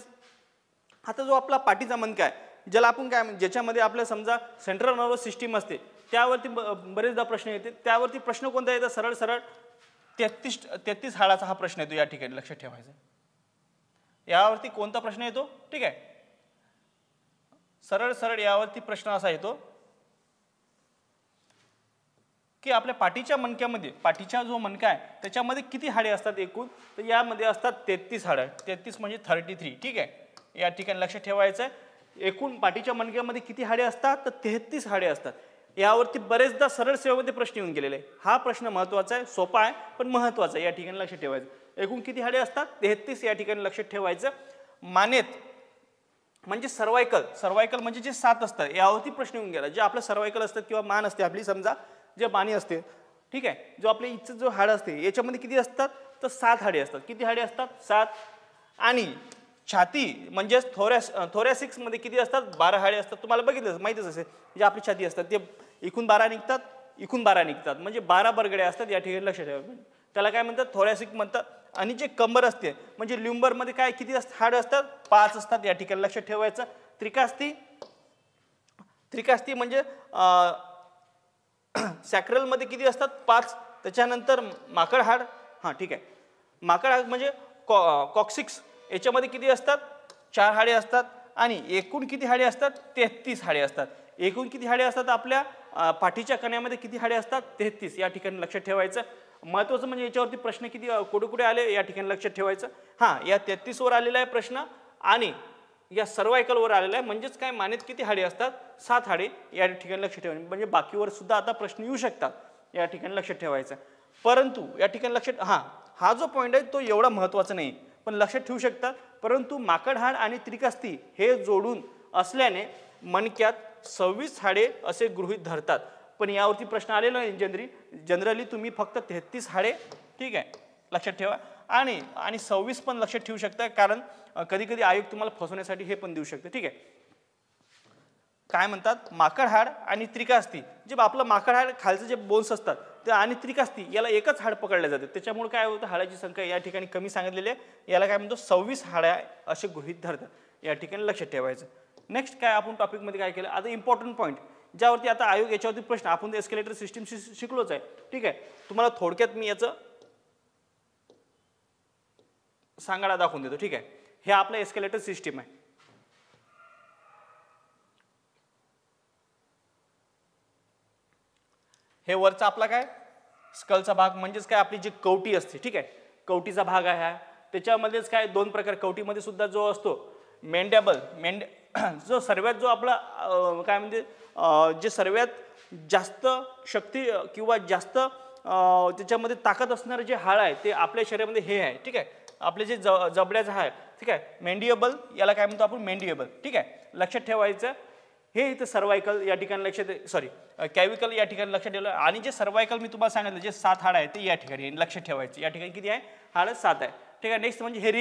आता जो आपला पाठीचा मणका आहे, ज्याला आपण काय ज्याच्यामध्ये आपलं समजा सेंट्रल नर्वस सिस्टीम असते, त्यावरती बरेचदा प्रश्न येते. त्यावरती प्रश्न कोणता येतो, सरळ सरळ 33 हाडाचा हा प्रश्न येतो. या ठिकाणी लक्ष ठेवायचं, यावरती कोणता प्रश्न येतो. ठीक आहे, सरळ सरळ यावरती प्रश्न असा येतो की आपल्या पाठीच्या मणक्यामध्ये, पाठीचा जो मणका आहे त्याच्यामध्ये किती हाडे असतात एकूण, तर यामध्ये असतात 33 हाडं. 33 म्हणजे 33. ठीक आहे, या ठिकाणी लक्ष ठेवायचं. एकूण पाठीच्या मणक्यामध्ये किती हाडे असतात, तर 33 हाडे असतात. यावरती बरेचदा सरळ सेवेमध्ये प्रश्न येऊन गेलेले आहे. हा प्रश्न महत्त्वाचा आहे, सोपा आहे पण महत्त्वाचा आहे. या ठिकाणी लक्ष ठेवायचं. एकूण किती हाडे असतात, 33. या ठिकाणी लक्ष ठेवायचं. मानेत म्हणजे सर्वायकल म्हणजे जे 7 असतात, यावरती प्रश्न येऊन गेला. जे आपलं सर्वायकल असतात किंवा मान असते आपली, समजा जे माने असते, ठीक आहे, जो आपल्या इथचं जो हाड असते याच्यामध्ये किती असतात, तर 7 हाडे असतात. किती हाडे असतात, 7. आणि छाती म्हणजे थोरॅसिक्स मध्ये किती असतात, 12 हाडे असतात. तुम्हाला बघितलं माहितीच असेल, जे आपली छाती असतात ते इकून 12 निघतात, इकून 12 निघतात, म्हणजे 12 बरगड्या असतात. या ठिकाणी लक्ष ठेवा, त्याला काय म्हणतात, थोरॅसिक म्हणतात. आणि जे कंबर असते म्हणजे ल्युंबर मध्ये काय किती हाडं असतात, 5 असतात. या ठिकाणी लक्ष ठेवायचं. त्रिकास्ती म्हणजे सॅक्रल मध्ये किती असतात, 5. त्याच्यानंतर माकड हाड, हां ठीक आहे, माकड हाड म्हणजे कॉक्सिक्स, याच्यामध्ये किती असतात, 4 हाडे असतात. आणि एकूण किती हाडे असतात, 33 हाडे असतात. एकूण किती हाडे असतात, आपल्या पाठीच्या कण्यामध्ये किती हाडे असतात, 33. या ठिकाणी लक्ष ठेवायचं. महत्त्वाचं म्हणजे याच्यावरती प्रश्न किती कुठे कुठे आले या ठिकाणी लक्ष ठेवायचं. हां, या 33 वर आलेला आहे प्रश्न आणि या सर्वायकलवर आलेला आहे. म्हणजेच काय, मानेत किती हाडे असतात, 7 हाडे. या ठिकाणी लक्ष ठेवायचं. म्हणजे बाकीवर सुद्धा आता प्रश्न येऊ शकतात. या ठिकाणी लक्ष ठेवायचं. परंतु या ठिकाणी लक्ष, हा जो पॉईंट आहे तो एवढा महत्त्वाचा नाही, पण लक्षात ठेवू शकतात. परंतु माकड हाड आणि त्रिकास्ती हे जोडून असल्याने मणक्यात 26 हाडे असे गृहीत धरतात. पण यावरती प्रश्न आलेला नाही. जनरली तुम्ही फक्त 33 हाडे, ठीक आहे, लक्षात ठेवा. आणि 26 पण लक्षात ठेवू शकता, कारण कधी कधी आयोग तुम्हाला फसवण्यासाठी हे पण देऊ शकते. ठीक आहे, काय म्हणतात, माकड हाड आणि त्रिकास्ती. जे आपलं माकड हाड खालचं जे बोन्स असतात ते आणि त्रिकास्ती याला एकच हाड पकडले जाते. त्याच्यामुळे काय होतं, हाडाची संख्या या ठिकाणी कमी सांगितलेली आहे. याला काय म्हणतो, 26 हाड्या असे गृहीत धरतात. या ठिकाणी लक्षात ठेवायचं. नेक्स्ट काय आपण टॉपिकमध्ये काय केलं, आता इम्पॉर्टंट पॉईंट ज्यावरती आता आयोग याच्यावरती प्रश्न, आपण एस्केलेटर सिस्टीम शिकलोच आहे. ठीक आहे, तुम्हाला थोडक्यात मी याचं सांगाडा दाखवून देतो. ठीक आहे, हे आपलं एस्केलेटर सिस्टीम आहे. हे वरचा आपला काय स्कलचा भाग, म्हणजेच काय आपली जी कवटी असते. ठीक आहे, कवटीचा भाग आहे. त्याच्यामध्येच काय 2 प्रकार, कवटीमध्ये सुद्धा जो असतो मेंडेबल, जो सर्वात जो आपला काय म्हणजे जे सर्वात जास्त शक्ती किंवा जास्त त्याच्यामध्ये ताकद असणारे जे हाड आहे ते आपल्या शरीरामध्ये हे आहे. ठीक आहे, आपले जे जबड्याचं आहे. ठीक आहे, मेंडिएबल, याला काय म्हणतो आपण, मेंडिएबल. ठीक आहे, लक्षात ठेवायचं. हे इथं सर्वायकल या ठिकाणी कॅविकल या ठिकाणी लक्षात ठेवलं. आणि जे सर्वायकल मी तुम्हाला सांगितलं जे 7 हाड आहे ते या ठिकाणी लक्षात ठेवायचे. या ठिकाणी किती आहे, हाड 7 आहे. ठीक आहे, नेक्स्ट म्हणजे हे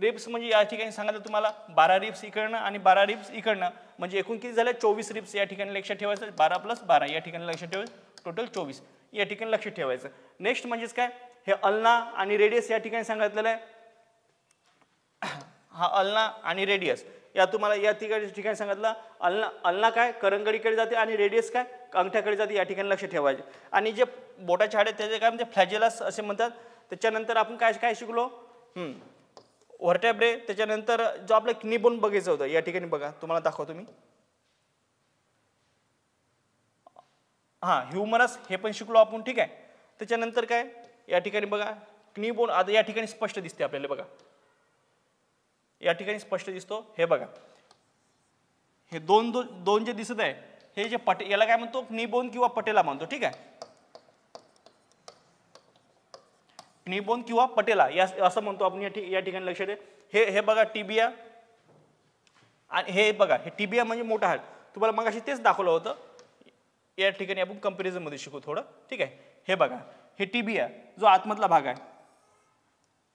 रिब्स म्हणजे या ठिकाणी सांगितलं तुम्हाला 12 रिब्स इकडनं आणि 12 रिब्स इकडनं, म्हणजे एकूण किती झाले, 24 रिब्स. या ठिकाणी लक्षात ठेवायचं. 12 + 12 या ठिकाणी लक्षात ठेवायचं, टोटल 24. या ठिकाणी लक्षात ठेवायचं. नेक्स्ट म्हणजेच काय, हे अल्ना आणि रेडियस या ठिकाणी सांगितलेलं आहे. हा अल्ना आणि रेडियस या तुम्हाला या ठिकाणी सांगितलं. अल्ना काय करंगडीकडे जाते आणि रेडियस काय अंगठ्याकडे जाते. या ठिकाणी लक्ष ठेवायचे. आणि जे बोटाचे हाड आहेत त्याचे काय म्हणजे फ्लॅजेलस असे म्हणतात. त्याच्यानंतर आपण काय शिकलो, व्हर्टेब्रे. त्याच्यानंतर जो आपला किडनी बोन बघायचं होतं, या ठिकाणी बघा, तुम्हाला दाखवतो मी. ह्युमरस हे पण शिकलो आपण. ठीक आहे, त्याच्यानंतर काय या ठिकाणी बघा किडनी बोन, आता या ठिकाणी स्पष्ट दिसते आपल्याला बघा, या ठिकाणी स्पष्ट दिसतो. हे बघा, हे दोन जे दिसत आहे हे जे याला काय म्हणतो, किडनी बोन किंवा पटेला म्हणतो. ठीक आहे, किडनी बोन किंवा पटेला या असं म्हणतो आपण. या ठिकाणी लक्षात आहे. हे बघा टिबिया, आणि हे बघा, हे टिबिया म्हणजे मोठं हाड. तुम्हाला मग अशी तेच दाखवलं होतं. या ठिकाणी आपण कंपॅरिझन मध्ये शिकू थोडं. ठीक आहे, हे बघा, हे टिबिया जो आतमधला भाग आहे,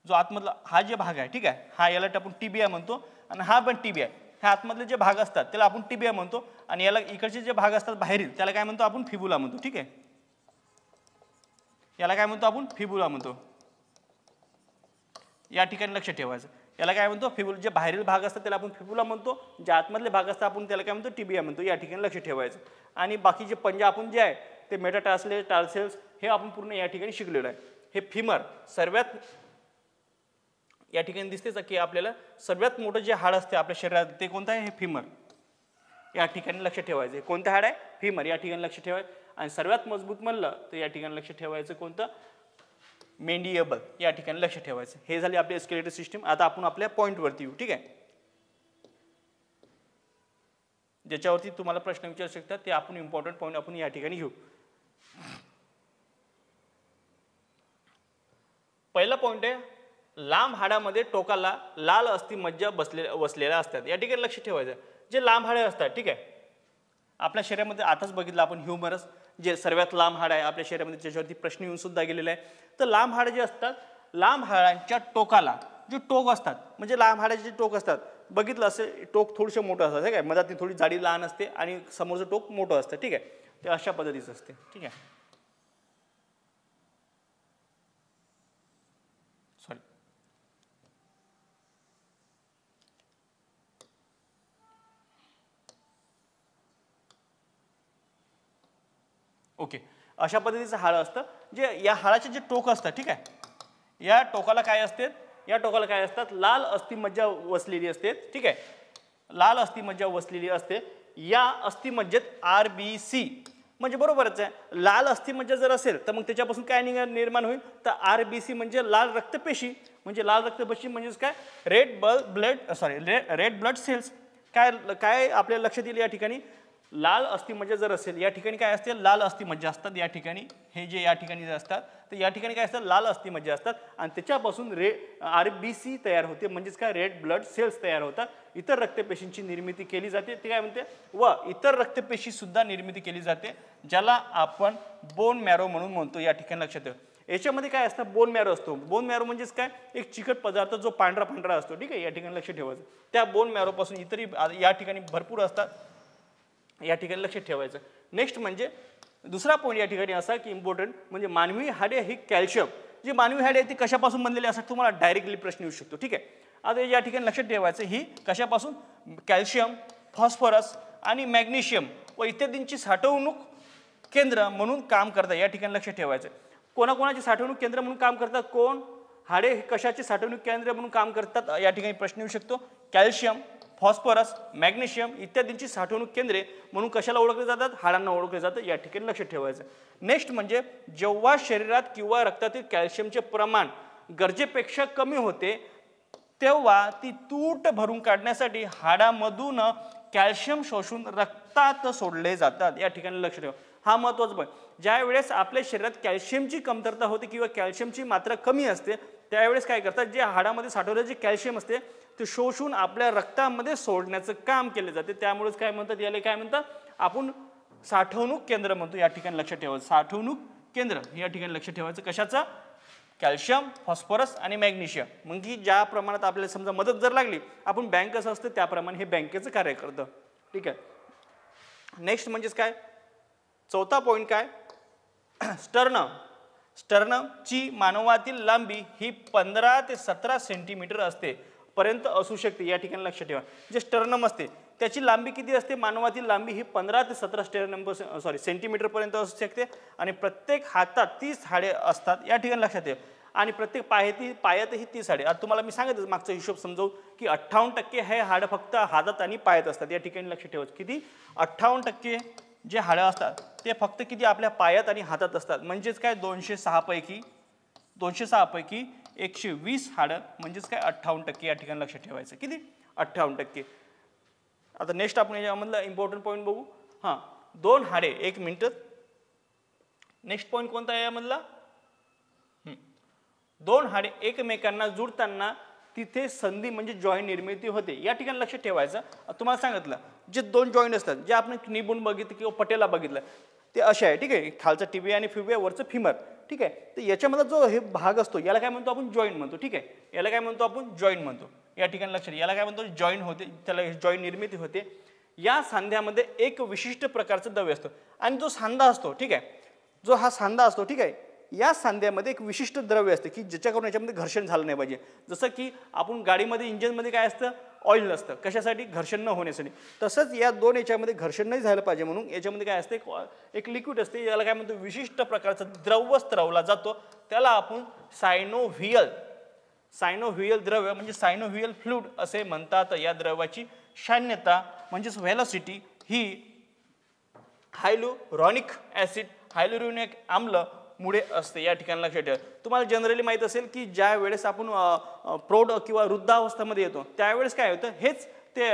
जो आतमधला हा जे भाग आहे, ठीक आहे, हा याला आपण टिबिया म्हणतो. आणि हा पण टिबिया. ह्या आतमधले जे भाग असतात त्याला आपण टिबिया म्हणतो. आणि याला इकडचे जे भाग असतात बाहेरील त्याला काय म्हणतो आपण? फिबुला म्हणतो. ठीक आहे, याला काय म्हणतो आपण? फिबुला म्हणतो. या ठिकाणी लक्ष ठेवायचं. याला काय म्हणतो? फिबुला. जे बाहेरील भाग असतात त्याला आपण फिबुला म्हणतो. जे आतमधले भाग असतात आपण त्याला काय म्हणतो? टिबिया म्हणतो. या ठिकाणी लक्ष ठेवायचं. आणि बाकी जे पंजा आपण जे आहे ते मेटाटार्सल्स, टार्सल्स हे आपण पूर्ण या ठिकाणी शिकलेलं आहे. हे फिमर सर्वात या ठिकाणी दिसतेच की आपल्याला सर्वात मोठं जे हाड असते आपल्या शरीरात ते कोणतं आहे? हे फिमर. या ठिकाणी लक्ष ठेवायचं. कोणतं हाड आहे? फिमर. या ठिकाणी लक्ष ठेवायचं. आणि सर्वात मजबूत म्हणलं तर या ठिकाणी लक्ष ठेवायचं कोणतं? मेंडिएबल. या ठिकाणी लक्ष ठेवायचं. हे झाली आपली स्केलेटल सिस्टीम. आता आपण आपल्या पॉईंटवरती येऊ. ठीक आहे, ज्याच्यावरती तुम्हाला प्रश्न विचारू शकतात ते आपण इम्पॉर्टंट पॉईंट आपण या ठिकाणी घेऊ. पहिला पॉईंट आहे, लांब हाडामध्ये टोकाला लाल अस्थिमज्जा वसलेल्या असतात. या ठिकाणी लक्ष ठेवायचं. जे लांब हाडे असतात, ठीक आहे, आपल्या शरीरामध्ये आताच बघितलं आपण ह्युमरस जे सर्वात लांब हाड आहे आपल्या शरीरामध्ये, त्याच्यावरती प्रश्न येऊन सुद्धा गेलेला आहे. तर लांब हाडे जे असतात, लांब हाडांच्या टोकाला जे टोक असतात, म्हणजे लांब हाडाचे जे टोक असतात, बघितलं असेल टोक थोडंसं मोठं असतं. ठीक आहे, मधातली थोडी जाडी लहान असते आणि समोरचं टोक मोठं असतं. ठीक आहे, ते अशा पद्धतीचं असते. ठीक आहे, सॉरी. ओके, अशा पद्धतीचं हाड असतं. जे या हाडाचे जे टोक असतात, ठीक आहे, या टोकाला काय असते? या टोकाला काय असतात? लाल अस्थिमज्जा वसलेली असते. ठीक आहे, लाल अस्थिमज्जा वसलेली असते. या अस्थिमज्जेत RBC म्हणजे बरोबरच आहे. लाल अस्थिमज्जा जर असेल तर मग त्याच्यापासून काय निर्माण होईल? तर RBC म्हणजे लाल रक्तपेशी. म्हणजे लाल रक्तपेशी म्हणजेच काय? Red blood cells. काय काय आपल्या लक्षात येईल या ठिकाणी? लाल अस्थिमज्जा जर असेल, या ठिकाणी काय असते? लाल अस्थिमज्जा असतात. या ठिकाणी हे जे या ठिकाणी जे असतात तर या ठिकाणी काय असतात? लाल अस्थिमज्जा असतात. आणि त्याच्यापासून RBC तयार होते. म्हणजेच काय? रेड ब्लड सेल्स तयार होतात. इतर रक्तपेशींची निर्मिती केली जाते. ते काय म्हणते? व इतर रक्तपेशी सुद्धा निर्मिती केली जाते, ज्याला आपण बोन मॅरो म्हणून म्हणतो. या ठिकाणी लक्षात ठेवा. याच्यामध्ये काय असतं? बोन मॅरो असतो. बोन मॅरो म्हणजेच काय? एक चिकट पदार्थ जो पांढरा पांढरा असतो. ठीक आहे, या ठिकाणी लक्ष ठेवायचं. त्या बोन मॅरोपासून इतरही या ठिकाणी भरपूर असतात. या ठिकाणी लक्ष ठेवायचं. नेक्स्ट म्हणजे दुसरा पॉईंट या ठिकाणी असा की इम्पॉर्टंट म्हणजे मानवी हाडे ही कॅल्शियम. जी मानवी हाडे आहेत ती कशापासून बनलेली असतात? तुम्हाला डायरेक्टली प्रश्न येऊ शकतो. ठीक आहे, आता या ठिकाणी लक्षात ठेवायचं, ही कशापासून? कॅल्शियम, फॉस्फरस आणि मॅग्नेशियम व इत्यादींची साठवणूक केंद्र म्हणून काम करतात. या ठिकाणी लक्ष ठेवायचं. कोणाकोणाची साठवणूक केंद्र म्हणून काम करतात? कोण? हाडे हे कशाचे साठवणूक केंद्र म्हणून काम करतात? या ठिकाणी प्रश्न येऊ शकतो. कॅल्शियम, फॉस्फरस, मॅग्नेशियम इत्यादींची साठवणूक केंद्रे म्हणून कशाला ओळखले जातात? हाडांना ओळखले जातं. या ठिकाणी लक्ष ठेवायचं. नेक्स्ट म्हणजे जेव्हा शरीरात किंवा रक्तातील कॅल्शियमचे प्रमाण गरजेपेक्षा कमी होते तेव्हा ती तूट भरून काढण्यासाठी हाडामधून कॅल्शियम शोषून रक्तात सोडले जातात. या ठिकाणी लक्ष ठेवा. हा महत्त्वाचा पॉईंट. ज्या वेळेस आपल्या शरीरात कॅल्शियमची कमतरता होते किंवा कॅल्शियमची मात्रा कमी असते त्यावेळेस काय करतात? जे हाडामध्ये साठवलेले जे कॅल्शियम असते ते शोषून आपल्या रक्तामध्ये सोडण्याचं काम केले जाते. त्यामुळेच काय म्हणतात? याला काय म्हणतात? आपण साठवणूक केंद्र म्हणतो. या ठिकाणी लक्ष ठेवायचं. साठवणूक केंद्र या ठिकाणी लक्ष ठेवायचं. कशाचं? कॅल्शियम, फॉस्फरस आणि मॅग्नेशियम. मग की ज्या प्रमाणात आपल्याला समजा मदत जर लागली, आपण बँक कसं असतं त्याप्रमाणे हे बँकेचं कार्य करतं. ठीक आहे, नेक्स्ट म्हणजेच काय? चौथा पॉईंट काय? स्टर्नम. स्टर्नमची मानवातील लांबी ही 15 ते 17 सेंटीमीटर असते पर्यंत असू शकते. या ठिकाणी लक्ष ठेवा. जे स्टर्नम असते त्याची लांबी किती असते? मानवातील लांबी ही 15 ते 17 सेंटीमीटर पर्यंत असू शकते. आणि प्रत्येक हातात 30 हाडे असतात. या ठिकाणी लक्षात ठेवा. आणि प्रत्येक पायातही 30 हाडे. आता तुम्हाला मी सांगितलं मागचा हिशोब समजावून की 58% हे हाडं फक्त हातात आणि पायात असतात. या ठिकाणी लक्ष ठेवायचं. किती? 58% जे हाडं असतात ते फक्त किती? आपल्या पायात आणि हातात असतात. म्हणजेच काय? 206 पैकी 120 हाडं म्हणजेच काय? 58%. या ठिकाणी लक्ष ठेवायचं. किती? 58%. आता नेक्स्ट आपण यामधला इम्पॉर्टंट पॉईंट बघू. हां, 2 हाडे. 1 मिनिट. नेक्स्ट पॉईंट कोणता आहे यामधला? 2 हाडे एकमेकांना जुळताना तिथे संधी म्हणजे जॉईंट निर्मिती होते. या ठिकाणी लक्षात ठेवायचं. तुम्हाला सांगितलं जे 2 जॉईंट असतात, जे आपण निबून बघितलं किंवा पटेला बघितलं ते असे आहे, ठीक आहे. खालचा टिबिया आणि फ्युबिया, वरचं फिमर, ठीक आहे. तर याच्यामधला जो हे भाग असतो याला काय म्हणतो आपण? जॉईंट म्हणतो, ठीक आहे. याला काय म्हणतो आपण? जॉईंट म्हणतो. या ठिकाणी लक्षात, याला काय म्हणतो? जॉईंट होते, त्याला जॉईंट निर्मिती होते. या सांध्यामध्ये एक विशिष्ट प्रकारचं द्रव्य असतं आणि जो सांधा असतो, ठीक आहे, जो हा सांधा असतो, ठीक आहे, या सांध्यामध्ये एक विशिष्ट द्रव्य असतं की ज्याच्याकडून याच्यामध्ये घर्षण झालं नाही पाहिजे. जसं की आपण गाडीमध्ये इंजिनमध्ये काय असतं? ऑइल नसतं, कशासाठी? घर्षण न होण्यासाठी. तसंच या 2 याच्यामध्ये घर्षण नाही झालं पाहिजे म्हणून याच्यामध्ये काय असते? एक लिक्विड असते, याला काय म्हणतो? विशिष्ट प्रकारचं द्रव्य स्त्रवला जातो, त्याला आपण सायनोव्हियल द्रव्य म्हणजे सायनोव्हियल फ्लुइड असे म्हणतात. या द्रव्याची शान्यता म्हणजेच व्हेलॉसिटी ही हायलुरॉनिक ऍसिड, हायलुरॉनिक आम्ल मुळे असते. या ठिकाणी लक्षात ठेवा. तुम्हाला जनरली माहित असेल की ज्या वेळेस आपण प्रौढ किंवा वृद्धावस्थेमध्ये येतो त्यावेळेस काय होतं? हेच ते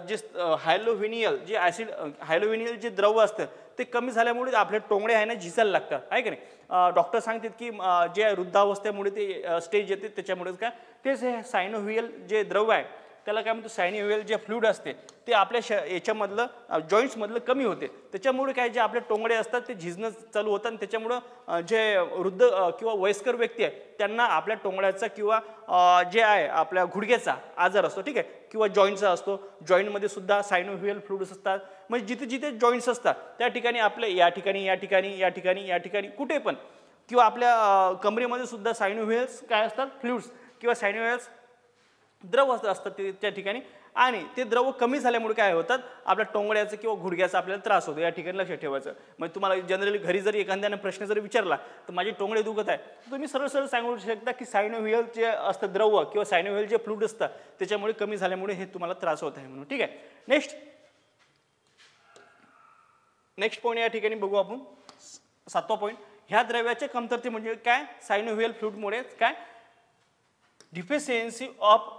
जे हायलोव्हिनियल जे ऍसिड, हायलोव्हिनियल जे द्रव्य असतं ते कमी झाल्यामुळे आपले टोंगडे आहे ना झिजायला लागतात, आहे की नाही? डॉक्टर सांगतात की जे वृद्धावस्थेमुळे ते स्टेज येते त्याच्यामुळेच काय, तेच हे सायनोव्हियल जे द्रव्य आहे त्याला काय म्हणतो? सायनोव्हियल जे फ्लुइड असते ते आपल्या याच्यामधलं जॉईंट्समधलं कमी होते. त्याच्यामुळे काय, जे आपले टोंगडे असतात ते झिजणं चालू होतं आणि त्याच्यामुळं जे वृद्ध किंवा वयस्कर व्यक्ती आहे त्यांना आपल्या टोंगड्याचा किंवा जे आहे आपल्या गुडघ्याचा आजार असतो, ठीक आहे, किंवा जॉईंटचा असतो. जॉईंटमध्ये सुद्धा सायनोव्हियल फ्लुइड्स असतात. म्हणजे जिथे जिथे जॉईंट्स असतात त्या ठिकाणी आपल्या या ठिकाणी कुठे पण, किंवा आपल्या कमरेमध्ये सुद्धा सायनोव्हियल्स काय असतात? फ्लुइड्स किंवा सायनोव्हियल्स द्रव असतात त्या ठिकाणी. आणि ते द्रव कमी झाल्यामुळे काय होतात? आपल्या टोंगड्याचं किंवा गुडघ्याचा आपल्याला त्रास होतो. या ठिकाणी लक्षात ठेवायचं. म्हणजे तुम्हाला जनरली घरी जरी एखाद्याने प्रश्न जरी विचारला तर माझे टोंगडे दुखत आहे, तर तुम्ही सरळ सरळ सांगू शकता की सायनोव्हियल जे असतं द्रव किंवा सायनोव्हियल जे फ्लुइड असतात त्याच्यामुळे कमी झाल्यामुळे हे तुम्हाला त्रास होत आहे म्हणून, ठीक आहे. नेक्स्ट पॉईंट या ठिकाणी बघू आपण. 7वा पॉईंट. ह्या द्रव्याच्या कमतरते म्हणजे काय? सायनोव्हियल फ्लुइडमुळे काय? डिफिशियन्सी ऑफ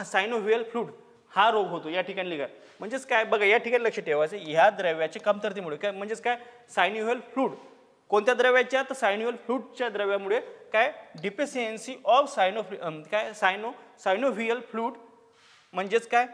सायनोव्हियल फ्लुइड हा रोग होतो. या ठिकाणी लिहा. म्हणजेच काय बघा, या ठिकाणी लक्ष ठेवायचं, ह्या द्रव्याच्या कमतरतेमुळे काय, म्हणजेच काय? सायनोव्हियल फ्लुइड. कोणत्या द्रव्याच्या? तर सायनोव्हियल फ्लुइडच्या द्रव्यामुळे काय? डिफिशियन्सी ऑफ सायनोव्हियल फ्लुइड म्हणजेच काय?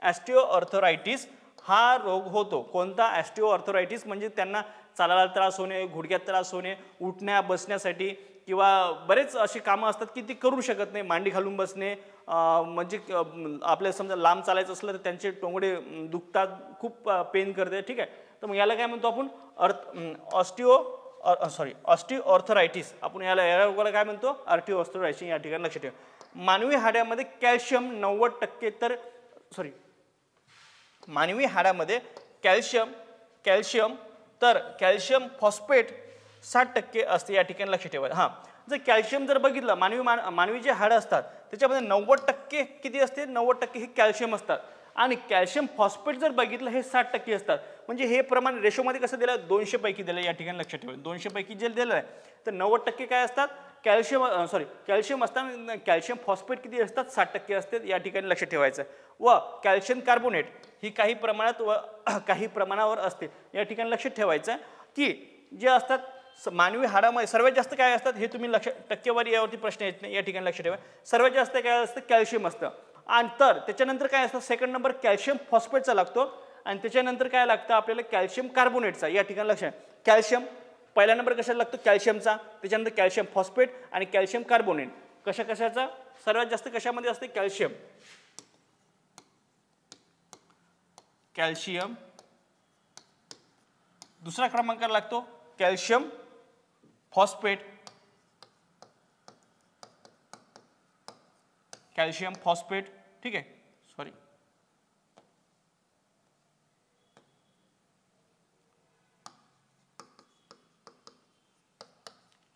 ऑस्टिओआर्थरायटिस हा रोग होतो. कोणता? ऑस्टिओआर्थरायटिस. म्हणजे त्यांना चालायला त्रास होणे, गुडघ्यात त्रास होणे, उठण्या बसण्यासाठी किंवा बरेच अशी कामं असतात की ती करू शकत नाही. मांडी घालून बसणे, म्हणजे आपल्याला समजा लांब चालायचं असलं तर त्यांचे टोंगडे दुखतात, खूप पेन करते, ठीक आहे. तर मग याला काय म्हणतो आपण? ऑस्टिओआर्थरायटिस. आपण याला काय म्हणतो? ऑस्टिओआर्थरायटिस. या ठिकाणी लक्षात ठेवा. मानवी हाड्यामध्ये कॅल्शियम 90% तर मानवी हाडामध्ये कॅल्शियम कॅल्शियम फॉस्फेट 60% असते. या ठिकाणी लक्ष ठेवायचं. हां, जर कॅल्शियम जर बघितलं, मानवी जे हाडं असतात त्याच्यामध्ये 90% किती असते? 90% हे कॅल्शियम असतात. आणि कॅल्शियम फॉस्फेट जर बघितलं हे 60% असतात. म्हणजे हे प्रमाण रेशोमध्ये कसं दिलं? 200 पैकी दिलं. या ठिकाणी लक्षात ठेवा. 200 पैकी जे दिलं आहे तर 90% काय असतात? कॅल्शियम असतात. कॅल्शियम फॉस्फेट किती असतात? 60% असतात. या ठिकाणी लक्षात ठेवायचं. व कॅल्शियम कार्बोनेट ही काही प्रमाणात व काही प्रमाणावर असते. या ठिकाणी लक्षात ठेवायचं की जे असतात मानवी हाडामध्ये सर्वात जास्त काय असतात हे तुम्ही टक्केवारी यावरती प्रश्न येत नाही. या ठिकाणी लक्ष ठेवा. सर्वात जास्त काय असतं? कॅल्शियम असतं. आणि तर त्याच्यानंतर काय असतं? सेकंड नंबर कॅल्शियम फॉस्फेटचा लागतो आणि त्याच्यानंतर काय लागतं आपल्याला? कॅल्शियम कार्बोनेटचा. या ठिकाणी लक्ष. कॅल्शियम पहिला नंबर कशाला लागतो? कॅल्शियमचा. त्याच्यानंतर कॅल्शियम फॉस्फेट आणि कॅल्शियम कार्बोनेट. कशाचा सर्वात जास्त कशामध्ये असते? कॅल्शियम. दुसरा क्रमांकाला लागतो कॅल्शियम फॉस्फेट. ठीक आहे.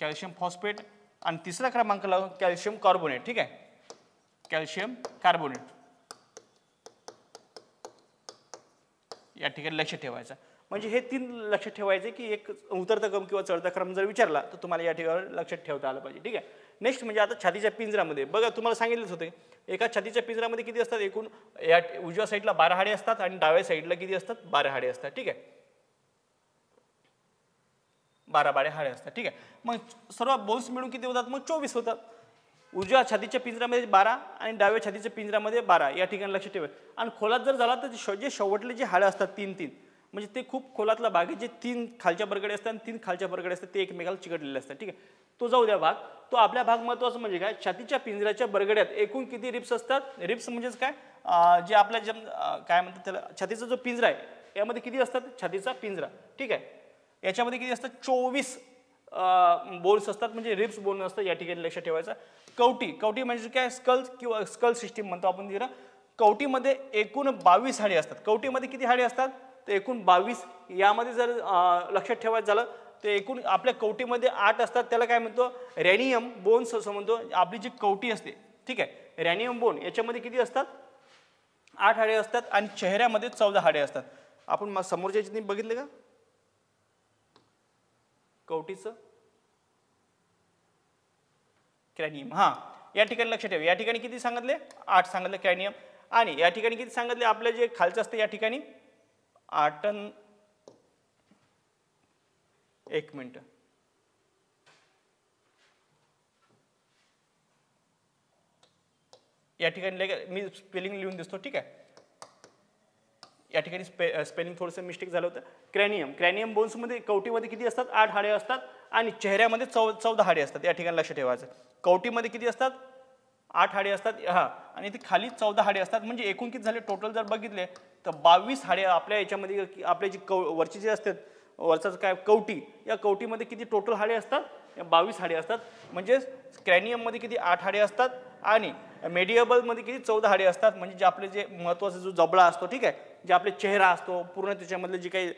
कॅल्शियम फॉस्फेट आणि तिसरा क्रमांकाला कॅल्शियम कार्बोनेट. ठीक आहे. Calcium carbonate. या ठिकाणी लक्ष ठेवायचं. म्हणजे हे 3 लक्षात ठेवायचे की एक उतरता क्रम किंवा चढता क्रम जर विचारला तर तुम्हाला या ठिकाणी लक्षात ठेवता आलं पाहिजे. ठीक आहे. नेक्स्ट म्हणजे आता छातीच्या पिंजऱ्यामध्ये बघा, तुम्हाला सांगितलंच होते एका छातीच्या पिंजऱ्यामध्ये किती असतात? एकूण या उजव्या साईडला 12 हाडे असतात आणि डाव्या साईडला किती असतात? 12 हाडे असतात. ठीक आहे. 12 हाडे असतात. ठीक आहे. मग सर्व बोन्स मिळून किती होतात? मग 24 होतात. उजव्या छातीच्या पिंजऱ्यामध्ये 12 आणि डाव्या छातीच्या पिंजऱ्यामध्ये 12 या ठिकाणी लक्ष ठेवा. आणि खोलात जर झाला तर जे शेवटले जे हाडं असतात 3-3 म्हणजे ते खूप खोलातला भाग आहे, जे 3 खालच्या बरगडे असतात आणि 3 खालच्या बरगडे असतात ते एकमेकाला चिकटलेले असतात. ठीक आहे, तो जाऊ द्या भाग. तो आपल्या भाग महत्त्वाचा म्हणजे काय, छातीच्या पिंजऱ्याच्या बरगड्यात एकूण किती रिप्स असतात. रिप्स म्हणजेच काय, जे आपल्या काय म्हणतात त्याला, छातीचा जो पिंजरा आहे यामध्ये किती असतात, छातीचा पिंजरा. ठीक आहे, याच्यामध्ये किती असतात, 24 बोन्स असतात, म्हणजे रिप्स बोन असतात. या ठिकाणी लक्ष ठेवायचं. कवटी म्हणजे काय, स्कल किंवा स्कल सिस्टीम म्हणतो आपण तिला. कवटीमध्ये एकूण 22 हाडे असतात. कवटीमध्ये किती हाडे असतात, तर एकूण 22. यामध्ये जर लक्षात ठेवायचं झालं तर एकूण आपल्या कवटीमध्ये 8 असतात. त्याला काय म्हणतो, रॅनियम बोन्स असं म्हणतो. आपली जी कवटी असते, ठीक आहे, रॅनियम बोन याच्यामध्ये किती असतात, 8 हाडे असतात. आणि चेहऱ्यामध्ये 14 हाडे असतात. आपण समोरच्या चिन्ह बघितले का, कवटीचं क्रॅनियम. हा, या ठिकाणी लक्ष ठेवा. या ठिकाणी किती सांगितले, 8 सांगितले क्रॅनियम. आणि या ठिकाणी किती सांगितले, आपले जे खालचं असते या ठिकाणी 8. 1 मिनिट, या ठिकाणी मी स्पेलिंग लिहून दिसतो. ठीक आहे, या ठिकाणी स्पेलिंग थोडंसं मिस्टेक झालं होतं. क्रॅनियम बोन्समध्ये कवटीमध्ये किती असतात, 8 हाडे असतात. आणि चेहऱ्यामध्ये 14 हाडे असतात. या ठिकाणी लक्ष ठेवायचं. कवटीमध्ये किती असतात, 8 हाडे असतात. हा, आणि ते खाली 14 हाडे असतात. म्हणजे एकूण किती झाले टोटल जर बघितले तर 22 हाडे आपल्या याच्यामध्ये. आपले जे वरची जे असतात, वरचं काय कवटी, या कवटीमध्ये किती टोटल हाडे असतात, 22 हाडे असतात. म्हणजे क्रॅनियममध्ये किती 8 हाडे असतात आणि मेडिएबलमध्ये किती 14 हाडे असतात. म्हणजे जे आपले जे महत्त्वाचा जो जबडा असतो, ठीक आहे, जे आपले चेहरा असतो पूर्ण, त्याच्यामधले जे काही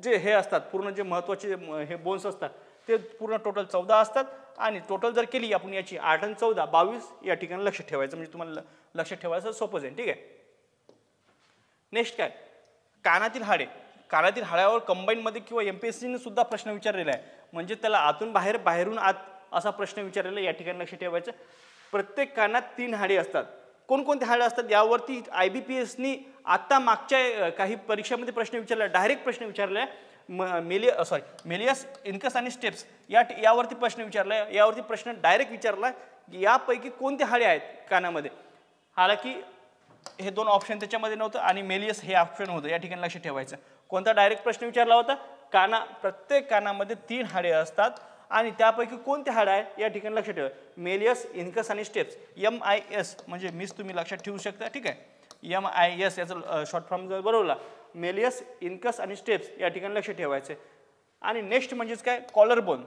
जे हे असतात पूर्ण, जे महत्त्वाचे हे बोन्स असतात ते पूर्ण टोटल 14 असतात. आणि टोटल जर केली आपण याची 8 आणि 14 22 या ठिकाणी लक्ष ठेवायचं. म्हणजे तुम्हाला लक्ष ठेवायचं सोपं जाईल. ठीक आहे, नेक्स्ट काय, कानातील हाडे. कानातील हाड्यावर कंबाईनमध्ये किंवा MPSCने सुद्धा प्रश्न विचारलेला आहे. म्हणजे त्याला आतून बाहेर, बाहेरून आत असा प्रश्न विचारलेला आहे. या ठिकाणी लक्ष ठेवायचं. प्रत्येक कानात 3 हाडे असतात. कोणकोणते हाडे असतात यावरती IBPSनी आता मागच्या काही परीक्षामध्ये प्रश्न विचारला, डायरेक्ट प्रश्न विचारला आहे. मेलियस, इन्कस आणि स्टेप्स यावरती प्रश्न विचारला आहे. यावरती प्रश्न डायरेक्ट विचारला यापैकी कोणते हाडे आहेत कानामध्ये. हालाकी हे 2 ऑप्शन त्याच्यामध्ये नव्हतं आणि मेलियस हे ऑप्शन होतं. या ठिकाणी लक्ष ठेवायचं. कोणता डायरेक्ट प्रश्न विचारला होता, प्रत्येक कानामध्ये 3 हाडे असतात आणि त्यापैकी कोणते हाड आहे या ठिकाणी लक्षात ठेवा. मेलियस, इन्कस आणि स्टेप्स. MIS म्हणजे मिस तुम्ही लक्षात ठेवू शकता. ठीक आहे, MIS याचं शॉर्ट फॉर्म जर बनवला, मेलियस, इन्कस आणि स्टेप्स या ठिकाणी लक्ष ठेवायचे. आणि नेक्स्ट म्हणजेच काय, कॉलर बोन.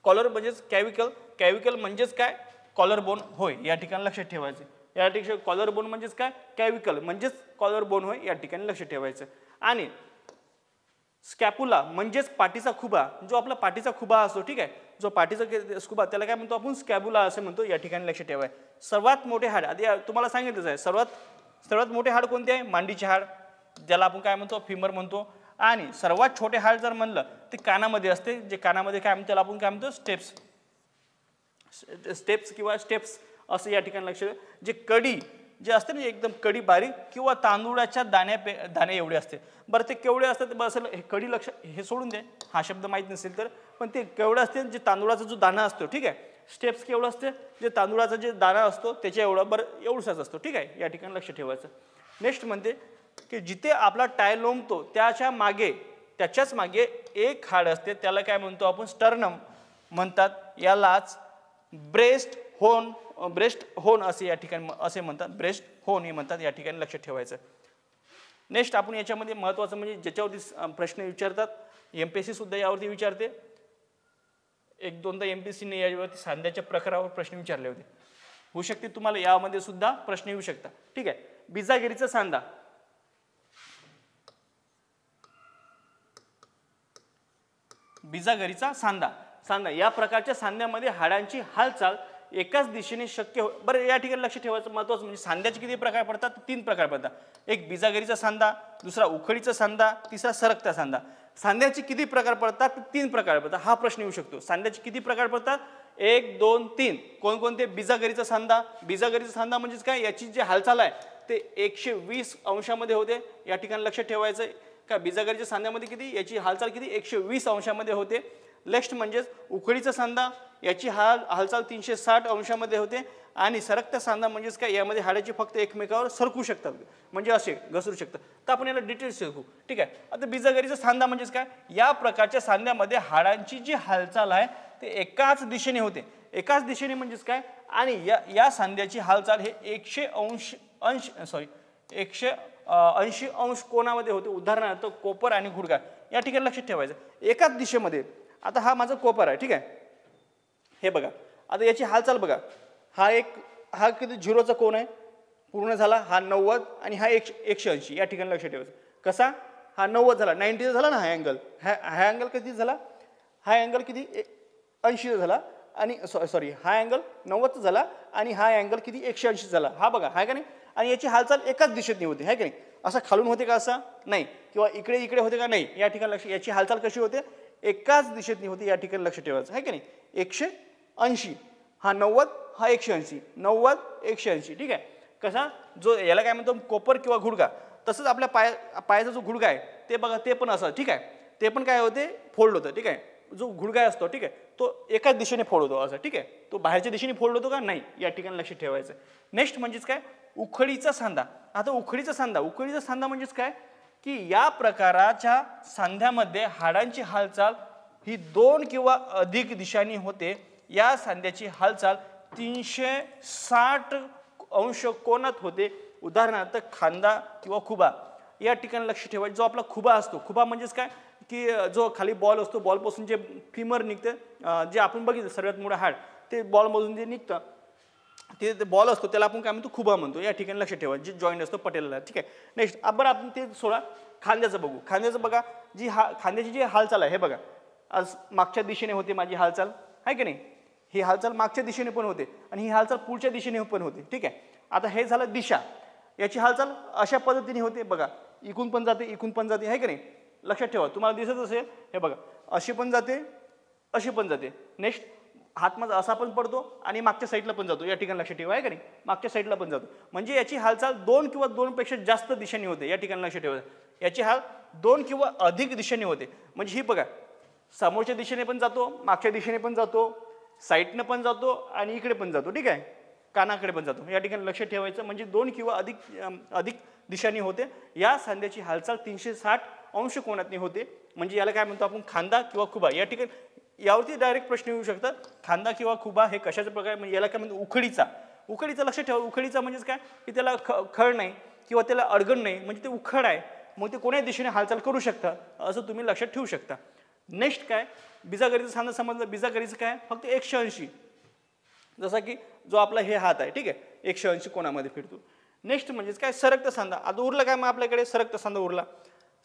कॉलर म्हणजेच कॅविकल म्हणजेच काय, कॉलर बोन होय. या ठिकाणी लक्षात ठेवायचे. या ठिकाणी कॉलर बोन म्हणजेच काय, कॅविकल म्हणजेच कॉलर बोन होय. या ठिकाणी लक्ष ठेवायचं. आणि स्कॅपुला म्हणजेच पाठीचा खुबा. जो आपला पाठीचा खुबा असतो, ठीक आहे, जो पाठीचा खुबा त्याला काय म्हणतो आपण, स्कॅबुला असे म्हणतो. या ठिकाणी लक्ष ठेवाय. सर्वात मोठे हाड, आधी तुम्हाला सांगितलंच आहे, सर्वात मोठे हाड कोणते आहे, मांडीचे हाड, ज्याला आपण काय म्हणतो, फिमर म्हणतो. आणि सर्वात छोटे हाड जर म्हणलं ते कानामध्ये असते. जे कानामध्ये काय म्हणतो त्याला आपण काय म्हणतो, स्टेप्स किंवा स्टेप्स असं या ठिकाणी लक्ष. जे कडी जे असते ना, एकदम कडी बारीक किंवा तांदूळाच्या दाणे एवढे असते. बरं ते केवढे असतात बस, हे कडी लक्ष, हे सोडून दे, हा शब्द माहीत नसेल तर. पण ते केवढं असते, जे तांदूळाचा जो दाणा असतो, ठीक आहे. स्टेप्स केवढं असते, जे तांदूळाचा जे दाणा असतो त्याच्या एवढं, बरं एवढंच असतो. ठीक आहे, या ठिकाणी लक्ष ठेवायचं. नेक्स्ट म्हणते की जिथे आपला टाय लोंबतो त्याच्याच मागे एक हाड असते, त्याला काय म्हणतो आपण, स्टर्नम म्हणतात. यालाच ब्रेस्ट होन असे या ठिकाणी असे म्हणतात. ब्रेस्ट होन हे म्हणतात. या ठिकाणी लक्ष ठेवायचं. नेक्स्ट आपण याच्यामध्ये महत्त्वाचं म्हणजे ज्याच्यावरती प्रश्न विचारतात, MPSC सुद्धा यावरती विचारते. 1-2दा MPSCने यावरती सांध्याच्या प्रकारावर प्रश्न विचारले होते. होऊ शकते तुम्हाला यामध्ये सुद्धा प्रश्न येऊ शकतात. ठीक आहे, बिजागिरीचा सांधा. बिजागरीचा सांधा या प्रकारच्या सांध्यामध्ये हाडांची हालचाल एकाच दिशेने शक्य हो. बरं, या ठिकाणी लक्ष ठेवायचं महत्त्वाचं म्हणजे सांध्याचे किती प्रकार पडतात, 3 प्रकार पडतात. एक बिजागरीचा सांधा, दुसरा उखळीचा सांधा, तिसरा सरकता सांधा. सांध्याचे किती प्रकार पडतात, 3 प्रकार पडतात. हा प्रश्न येऊ शकतो. सांध्याचे किती प्रकार पडतात, 1, 2, 3. कोणकोणते, बिजागरीचा सांधा म्हणजेच काय, याची जी हालचाल आहे ते 120 अंशामध्ये होते. या ठिकाणी लक्ष ठेवायचं का बिजागरीच्या सांध्यामध्ये किती, याची हालचाल किती, 120 अंशामध्ये होते. नेक्स्ट म्हणजेच उखळीचा सांधा, याची हालचाल 360 अंशामध्ये होते आणि सरकता सांधा म्हणजेच काय, यामध्ये हाडाची फक्त एकमेकावर सरकू शकतात, म्हणजे असे घसरू शकतात. तर आपण याला डिटेल्स शिकू. ठीक आहे. आता बिजागरीचा सांधा म्हणजेच काय, या प्रकारच्या सांध्यामध्ये हाडांची जी हालचाल आहे ते एकाच दिशेने होते. एकाच दिशेने म्हणजेच काय, आणि या सांध्याची हालचाल हे 180 अंश कोनामध्ये होते. उदाहरणार्थ कोपर आणि गुडघा या ठिकाणी लक्षात ठेवायचं एकाच दिशेमध्ये. आता हा माझा कोपर आहे. ठीक आहे. हे बघा, आता याची हालचाल बघा. हा किती झिरोचा कोन आहे पूर्ण झाला, हा 90 आणि हा 180 या ठिकाणी लक्षात ठेवायचं. कसा, हा 90 झाला, 90 झाला ना हा अँगल. हा अँगल किती झाला, हा अँगल किती 80 झाला, आणि सॉरी हा अँगल 90 झाला आणि हा अँगल किती 180 झाला. हा बघा, आहे का नाही. आणि याची हालचाल एकाच दिशेने होते, आहे का नाही. असा खालून होते का, असा नाही, किंवा इकडे इकडे होते का, नाही. या ठिकाणी याची हालचाल कशी होते, एकाच दिशेने होते. या ठिकाणी लक्ष ठेवायचं, आहे का नाही. 180, हा 90, हा 180, 90 180. ठीक आहे. कसा, जो याला काय म्हणतो कोपर किंवा गुडघा, तसंच आपल्या पायाचा जो गुडघा आहे ते बघा, ते पण असं. ठीक आहे. ते पण काय होते, फोल्ड होतं. ठीक आहे. जो गुडघा असतो, ठीक आहे, तो एकाच दिशेने फोल्ड होतो असं. ठीक आहे. तो बाहेरच्या दिशेने फोल्ड होतो का, नाही. या ठिकाणी लक्ष ठेवायचं. नेक्स्ट म्हणजेच काय, उखळीचा सांधा. आता उखळीचा सांधा म्हणजेच काय, की या प्रकाराच्या सांध्यामध्ये हाडांची हालचाल ही 2 किंवा अधिक दिशांनी होते. या सांध्याची हालचाल 360 अंश कोनात होते. उदाहरणार्थ खांदा किंवा खुबा या ठिकाणी लक्ष ठेवायचं. जो आपला खुबा असतो, खुबा म्हणजेच काय, की जो खाली बॉल असतो, बॉलपासून जे फिमर निघते, जे आपण बघितलं सर्वात मोठं हाड, ते बॉलमधून जे निघतं ते बॉल असतो, त्याला आपण काय म्हणतो, खुबा म्हणतो. या ठिकाणी लक्ष ठेवा, जे जॉईंट असतो पटेलला. ठीक आहे. नेक्स्ट बरं आपण ते सोडा, खांद्याचं बघू. खांद्याचं बघा, खांद्याची जी हालचाल आहे, हे बघा, आज मागच्या दिशेने होते माझी हालचाल, आहे की नाही. ही हालचाल मागच्या दिशेने पण होते आणि ही हालचाल पुढच्या दिशेने पण होते. ठीक आहे. आता हे झालं दिशा. याची हालचाल अशा पद्धतीने होते बघा, इकून पण जाते, इकून पण जाते, आहे की नाही. लक्षात ठेवा, तुम्हाला दिसत असेल, हे बघा, अशी पण जाते, अशी पण जाते. नेक्स्ट हात माझा असा पण पडतो आणि मागच्या साईडला पण जातो. या ठिकाणी लक्ष ठेवा, आहे का नाही. मागच्या साईडला पण जातो. म्हणजे याची हालचाल 2 किंवा 2 पेक्षा जास्त दिशेने होते. या ठिकाणी लक्ष ठेवा, याची हाल 2 किंवा अधिक दिशेने होते. म्हणजे ही बघा, समोरच्या दिशेने पण जातो, मागच्या दिशेने पण जातो, साईडनं पण जातो आणि इकडे पण जातो. ठीक आहे. कानाकडे पण जातो. या ठिकाणी लक्ष ठेवायचं. म्हणजे 2 किंवा अधिक दिशांनी होते. या सांध्याची हालचाल 360 अंश कोनातनी होते. म्हणजे याला काय म्हणतो आपण, खांदा किंवा खुबा. या ठिकाणी यावरती डायरेक्ट प्रश्न येऊ शकतात, खांदा किंवा खुबा हे कशाचा प्रकार, म्हणजे याला काय म्हणतो, उखळीचा लक्ष ठेवा. उखळीचा म्हणजेच काय, की त्याला खळ नाही किंवा त्याला अडगण नाही, म्हणजे ते उखळ आहे, मग ते कोणत्याही दिशेने हालचाल करू शकता, असं तुम्ही लक्षात ठेवू शकता. नेक्स्ट काय, बिजागरीचा सांधा समजलं. बिजागरीचं काय, फक्त 180, जसा की जो आपला हे हात आहे, ठीक आहे, 180 कोणामध्ये फिरतो. नेक्स्ट म्हणजेच काय, सरकता सांधा. आता उरला काय मग आपल्याकडे, सरकता सांधा उरला.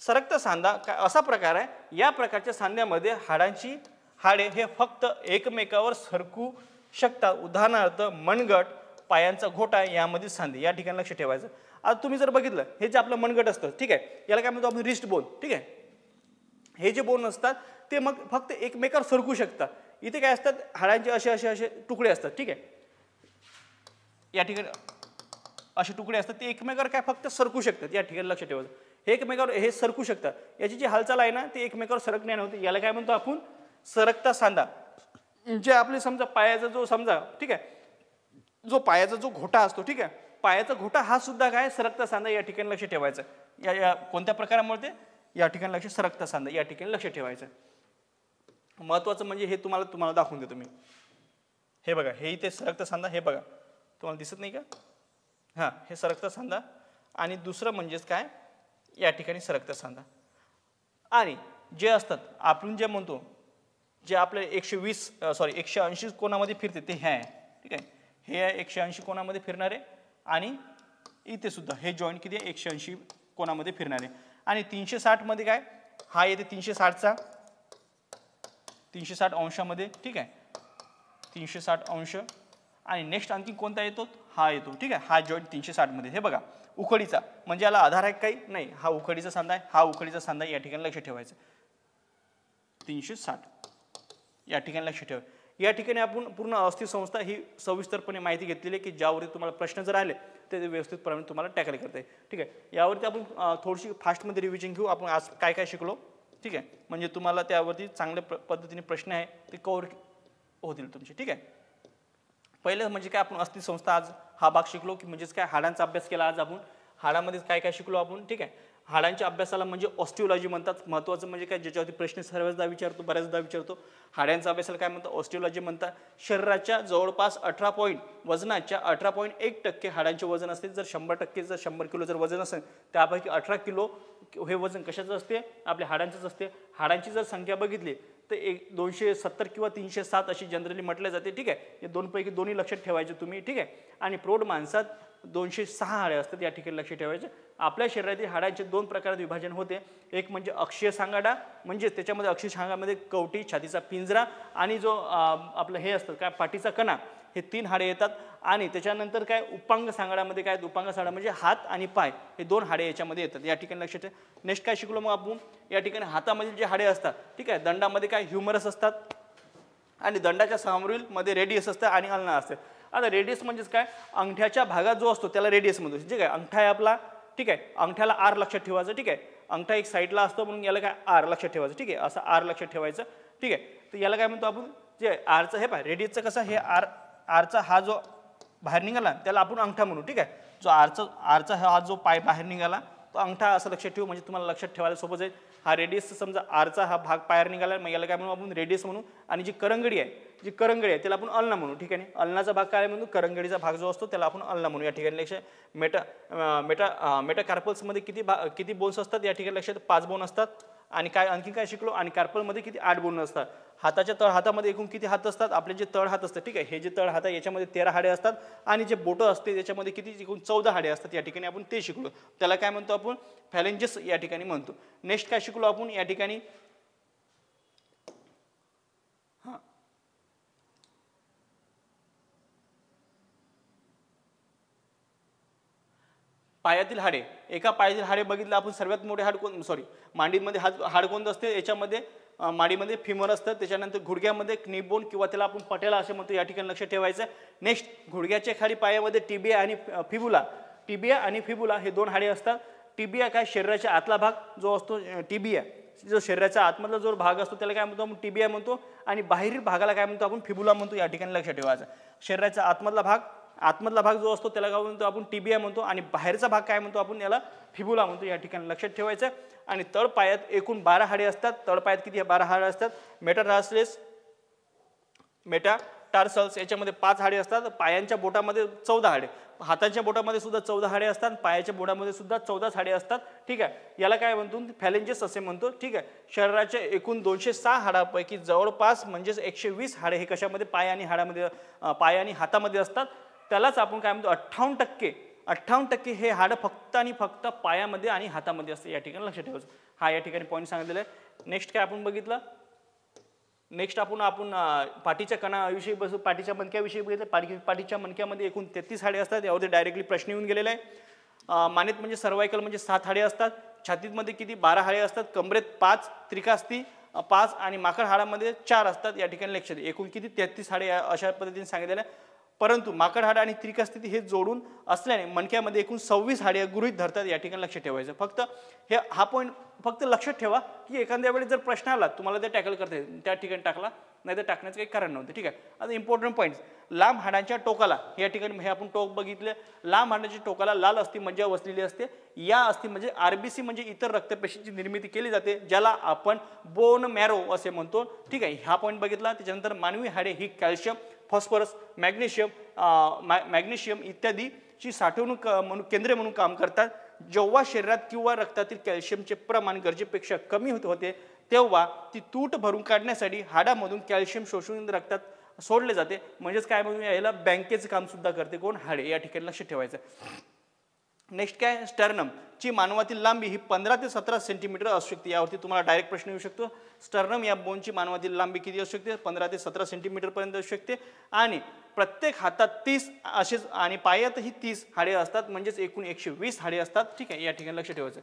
सरकता सांधा काय असा प्रकार आहे, या प्रकारच्या सांध्यामध्ये हाडे हे फक्त एकमेकावर सरकू शकतात. उदाहरणार्थ मनगट, पायांचा घोटा यामध्ये सांधे. या ठिकाणी लक्ष ठेवायचं. आता तुम्ही जर बघितलं, हे जे आपलं मनगट असतं, ठीक आहे, याला काय म्हणतो आपण, रिस्ट बोन. ठीक आहे. हे जे बोन असतात ते मग फक्त एकमेकावर सरकू शकतात. इथे काय असतात, हाडांचे असे तुकडे असतात. ठीक आहे. या ठिकाणी असे तुकडे असतात, ते एकमेकावर काय फक्त सरकू शकतात. या ठिकाणी लक्ष ठेवायचं. हे एकमेकावर हे सरकू शकतात. याची जी हालचाल आहे ना, ते एकमेकावर सरकण्याने होते. याला काय म्हणतो आपण, सरकता सांधा. जे आपले समजा पायाचा जो समजा, ठीक आहे, जो पायाचा जो घोटा असतो, ठीक आहे, पायाचा घोटा हा सुद्धा काय, सरकता सांधा. या ठिकाणी लक्ष ठेवायचं. या कोणत्या प्रकारामुळे ते, या ठिकाणी लक्ष, सरकता सांधा. या ठिकाणी लक्ष ठेवायचं. महत्वाचं म्हणजे हे तुम्हाला दाखवून देतो मी. हे बघा, हे इथे सरकता सांधा, हे बघा, तुम्हाला दिसत नाही का, हां, हे सरकता सांधा. आणि दुसरं म्हणजेच काय, या ठिकाणी सरकता सांधा. आणि जे असतात आपण जे म्हणतो, जे आपले 180 कोणामध्ये फिरते, ते हे आहे. ठीक आहे. हे आहे 180 कोणामध्ये फिरणारे. आणि इथे सुद्धा हे जॉईंट किती आहे, 180 कोणामध्ये फिरणारे. आणि 360 मध्ये काय, हा येते 360 अंशामध्ये. ठीक आहे. 360 अंश. आणि नेक्स्ट आणखी कोणता येतो, हा येतो. ठीक आहे. हा जॉईंट 360 मध्ये. हे बघा, उखळीचा, म्हणजे याला आधार आहे काही नाही, हा उखळीचा सांधा आहे. हा उखळीचा सांधा. या ठिकाणी लक्ष ठेवायचं. 360 या ठिकाणी लक्ष ठेवा. या ठिकाणी आपण पूर्ण अस्थिसंस्था ही सविस्तरपणे माहिती घेतलेली आहे, की ज्यावरती तुम्हाला प्रश्न जर आले ते व्यवस्थितपणे तुम्हाला टॅकल करता येईल. ठीक आहे. यावरती आपण थोडीशी फास्टमध्ये रिव्हिजन घेऊ. आपण आज काय काय शिकलो ठीक आहे, म्हणजे तुम्हाला त्यावरती चांगल्या पद्धतीने प्रश्न आहे ते कव्हर होतील तुमचे. ठीक आहे, पहिलं म्हणजे काय आपण अस्थिसंस्था आज हा भाग शिकलो की म्हणजेच काय हाडांचा अभ्यास केला आज आपण. हाडामध्ये काय काय शिकलो आपण. ठीक आहे, हाडांच्या अभ्यासाला म्हणजे ऑस्टिओलॉजी म्हणतात. महत्त्वाचं म्हणजे काय ज्याच्यावरती प्रश्न सर्वचदा विचारतो, बऱ्याचदा विचारतो. हाडांच्या अभ्यासाला काय म्हणतात, ऑस्टिओलॉजी म्हणतात. शरीराच्या जवळपास 18 पॉईंट वजनाच्या 18.1% हाडांचे वजन असते. जर 100% जर 100 किलो जर वजन असेल त्यापैकी 18 किलो हे वजन कशाचं असते, आपल्या हाडांचंच असते. हाडांची जर संख्या बघितली तर 270 किंवा 307 अशी जनरली म्हटले जाते. ठीक आहे, हे दोनपैकी दोन्ही लक्षात ठेवायचे तुम्ही. ठीक आहे, आणि प्रौढ माणसात 206 हाडे असतात, या ठिकाणी लक्ष ठेवायचे. आपल्या शरीरातील हाडांचे दोन प्रकारात विभाजन होते. एक म्हणजे अक्षीय सांगाडा, म्हणजे त्याच्यामध्ये अक्षीय सांगामध्ये कवटी, छातीचा पिंजरा आणि जो आपलं हे असतं काय पाठीचा कणा, हे 3 हाडे येतात. आणि त्याच्यानंतर काय उपांग सांगाड्यामध्ये काय, उपांग सांगाडा म्हणजे हात आणि पाय हे 2 हाडे याच्यामध्ये येतात, या ठिकाणी लक्ष ठेवा. नेक्स्ट काय शिकलो मग आपण, या ठिकाणी हातामधील जे हाडे असतात, ठीक आहे, दंडामध्ये काय ह्युमरस असतात आणि दंडाच्या समोरील मध्ये रेडियस असतं आणि अल्ना असते. आता रेडियस म्हणजेच काय, अंगठ्याच्या भागात जो असतो त्याला रेडियस म्हणतो. ठीक आहे, अंगठा आहे आपला, ठीक आहे, अंगठ्याला आर लक्षात ठेवायचं. ठीक आहे, अंगठा एक साईडला असतो म्हणून याला काय आर लक्षात ठेवायचं. ठीक आहे, असं आर लक्षात ठेवायचं. ठीक आहे, तर याला काय म्हणतो आपण, जे आरचं हे पाय रेडियसचं कसं, हे आरचा हा जो बाहेर निघाला त्याला आपण अंगठा म्हणू. ठीक आहे, जो आरचा हा जो पाय बाहेर निघाला तो अंगठा असं लक्षात ठेवू, म्हणजे तुम्हाला लक्षात ठेवायला सोपं जाईल. हा रेडियस, समजा आरचा हा भाग बाहेर निघाला मग याला काय म्हणू आपण, रेडियस म्हणू. आणि जी करंगडी आहे त्याला आपण अल्ना म्हणू. ठीक आहे, अल्नाचा भाग काय म्हणू, करंगडीचा भाग जो असतो त्याला आपण अल्ना म्हणू. या ठिकाणी लक्षात मेटाकार्पल्समध्ये किती बोन्स असतात, या ठिकाणी लक्षात 5 बोन असतात. आणि काय आणखी काय शिकलो, आणि कार्पलमध्ये किती 8 बोन असतात. हाताच्या तळ हातामध्ये एकूण किती हात असतात, आपले जे तळ हात असतात. ठीक आहे, हे जे तळ हात आहे याच्यामध्ये 13 हाडे असतात आणि जे बोटं असते त्याच्यामध्ये किती एकूण 14 हाडे असतात. या ठिकाणी आपण ते शिकलो, त्याला काय म्हणतो आपण, फॅलेंजेस या ठिकाणी म्हणतो. नेक्स्ट काय शिकलो आपण या ठिकाणी, पायातील हाडे. एका पायातील हाडे बघितलं आपण, सर्वात मोठे हाड मांडीमध्ये हाड कोणतं असते, याच्यामध्ये मांडीमध्ये फिमर असतं. त्याच्यानंतर गुडघ्यामध्ये क्नी बोन किंवा त्याला आपण पटेला असे म्हणतो, या ठिकाणी लक्ष ठेवायचं. नेक्स्ट गुडघ्याच्या खाली पायामध्ये टिबिया आणि फिबुला हे 2 हाडे असतात. टिबिया काय, शरीराच्या आतला भाग जो असतो, टिबिया जो शरीराच्या आतमधला जो भाग असतो त्याला काय म्हणतो आपण, टिबिया म्हणतो. आणि बाहेरील भागाला काय म्हणतो आपण, फिबुला म्हणतो. या ठिकाणी लक्ष ठेवायचं. शरीराचा आतमधला भाग जो असतो त्याला काय म्हणतो आपण, टिबिया म्हणतो. आणि बाहेरचा भाग काय म्हणतो आपण, याला फिबुला म्हणतो. या ठिकाणी लक्षात ठेवायचं. आणि तळपायात एकूण 12 हाडे असतात. तळपायात किती 12 हाडे असतात. मेटाटार्सल्स याच्यामध्ये 5 हाडे असतात. पायांच्या बोटामध्ये 14 हाडे, हाताच्या बोटामध्ये सुद्धा 14 हाडे असतात. पायाच्या बोटामध्ये सुद्धा 14 हाडे असतात. ठीक आहे, याला काय म्हणतो, फॅलेंजेस असे म्हणतो. ठीक आहे, शरीराच्या एकूण 206 हाडापैकी जवळपास म्हणजेच 120 हाडे हे कशामध्ये, पाय आणि हातामध्ये असतात. त्यालाच आपण काय म्हणतो, 58% हे हाडं फक्त आणि फक्त पायामध्ये आणि हातामध्ये असते. या ठिकाणी लक्षात ठेवायचं. हा या ठिकाणी पॉईंट सांगितलेला आहे. नेक्स्ट काय आपण बघितलं, नेक्स्ट आपण पाठीच्या कणाविषयी बसू, पाठीच्या मणक्याविषयी बघितलं. पाठीच्या मणक्यामध्ये एकूण 33 हाडे असतात. यावरती डायरेक्टली प्रश्न येऊन गेलेला आहे. मानेत म्हणजे सर्वायकल म्हणजे 7 हाडे असतात. छातीमध्ये किती 12 हाडे असतात. कमरेत 5, त्रिकास्ती 5 आणि माकड हाडामध्ये 4 असतात. या ठिकाणी लक्षात, एकूण किती 33 हाडे अशा पद्धतीने सांगितलेलं आहे. परंतु माकड हाड आणि त्रिकास्थिती हे जोडून असल्याने मणक्यामध्ये एकूण 26 हाडे गृहीत धरतात. या ठिकाणी लक्ष ठेवायचं. फक्त हा पॉईंट फक्त लक्षात ठेवा की एखाद्या वेळेस जर प्रश्न आला तुम्हाला ते टॅकल करता येईल, त्या ठिकाणी टाकला, नाही तर टाकण्याचं काही कारण नव्हतं. ठीक आहे, आता इम्पॉर्टंट पॉईंट्स, लांब हाडांच्या टोकाला, या ठिकाणी हे आपण टोक बघितले. लांब हाडांच्या टोकाला लाल अस्थिमज्जा वसलेली असते. या अस्थिमज्जे आरबीसी म्हणजे इतर रक्तपेशीची निर्मिती केली जाते, ज्याला आपण बोन मॅरो असे म्हणतो. ठीक आहे, हा पॉईंट बघितला. त्याच्यानंतर मानवी हाडे ही कॅल्शियम, फॉस्फरस, मॅग्नेशियम इत्यादीची साठवणूक केंद्रे म्हणून काम करतात. जेव्हा शरीरात किंवा रक्तातील कॅल्शियमचे प्रमाण गरजेपेक्षा कमी होते तेव्हा ती तूट भरून काढण्यासाठी हाडामधून कॅल्शियम शोषून रक्तात सोडले जाते. म्हणजेच काय म्हणून याला बँकेचं काम सुद्धा करते कोण, हाडे. या ठिकाणी लक्ष ठेवायचं. नेक्स्ट काय, स्टर्नम ची मानवातील लांबी ही 15 ते 17 सेंटीमीटर असू शकते. यावरती तुम्हाला डायरेक्ट प्रश्न येऊ शकतो. स्टर्नम या बोनची मानवातील लांबी किती असू शकते, 15 ते 17 सेंटीमीटर पर्यंत असू शकते. आणि प्रत्येक हातात 30 असेच आणि पायातही 30 हाडे असतात, म्हणजेच एकूण 120 हाडे असतात. ठीक आहे, या ठिकाणी लक्ष ठेवायचं.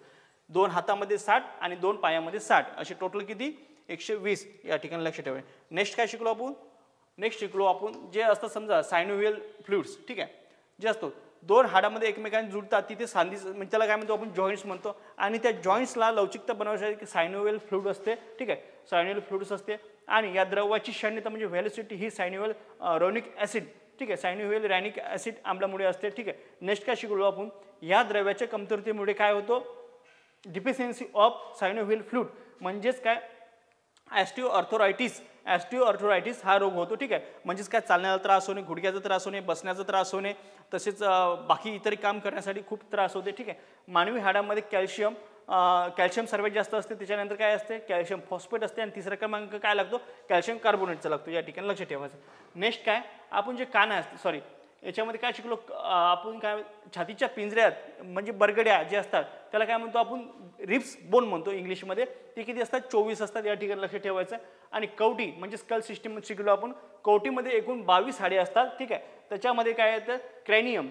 2 हातामध्ये 60 आणि 2 पायामध्ये 60 असे टोटल किती 120. या ठिकाणी लक्ष ठेवायचं. नेक्स्ट काय शिकलो आपण, जे असतं समजा सायनोव्हियल फ्लुइड्स. ठीक आहे, जे असतो दोन हाडामध्ये एकमेकांना जुडतात तिथे सांधी म्हणजे त्याला काय म्हणतो आपण जॉईंट्स म्हणतो आणि त्या जॉईंट्सला लवचिकता बनवण्यासाठी सायनोव्हेल फ्लुइड असते ठीक आहे सायनोव्हेल फ्लुइड्स असते आणि या द्रवाची क्षण्यता म्हणजे व्हेलोसिटी ही सायनोव्हेल रोनिक ॲसिड ठीक आहे सायनोव्हेल रॅनिक ॲसिड आम्लामुळे असते ठीक आहे नेक्स्ट काय शिकलो आपण या द्रव्याच्या कमतरतेमुळे काय होतो डिफिशियन्सी ऑफ सायनोव्हेल फ्लुइड म्हणजेच काय ऑस्टिओआर्थरायटिस हा रोग होतो ठीक आहे म्हणजेच काय चालण्याचा त्रास होणे गुडघ्याचा त्रास होणे बसण्याचा त्रास होणे तसेच बाकी इतर काम करण्यासाठी खूप त्रास होते ठीक आहे मानवी हाडामध्ये कॅल्शियम सर्वात जास्त असते त्याच्यानंतर काय असते कॅल्शियम फॉस्फेट असते आणि तिसरा क्रमांक काय लागतो कॅल्शियम कार्बोनेटचा लागतो या ठिकाणी लक्ष ठेवायचं नेक्स्ट काय आपण जे कान असते सॉरी याच्यामध्ये काय शिकलो आपण काय छातीच्या पिंजऱ्यात म्हणजे बरगड्या जे असतात त्याला काय म्हणतो आपण रिब्स बोन म्हणतो इंग्लिशमध्ये ते किती असतात 24 असतात या ठिकाणी लक्ष ठेवायचं आणि कवटी म्हणजे स्कल सिस्टीम शिकलो आपण कवटीमध्ये एकूण 22 हाडे असतात ठीक आहे त्याच्यामध्ये काय येतं क्रॅनियम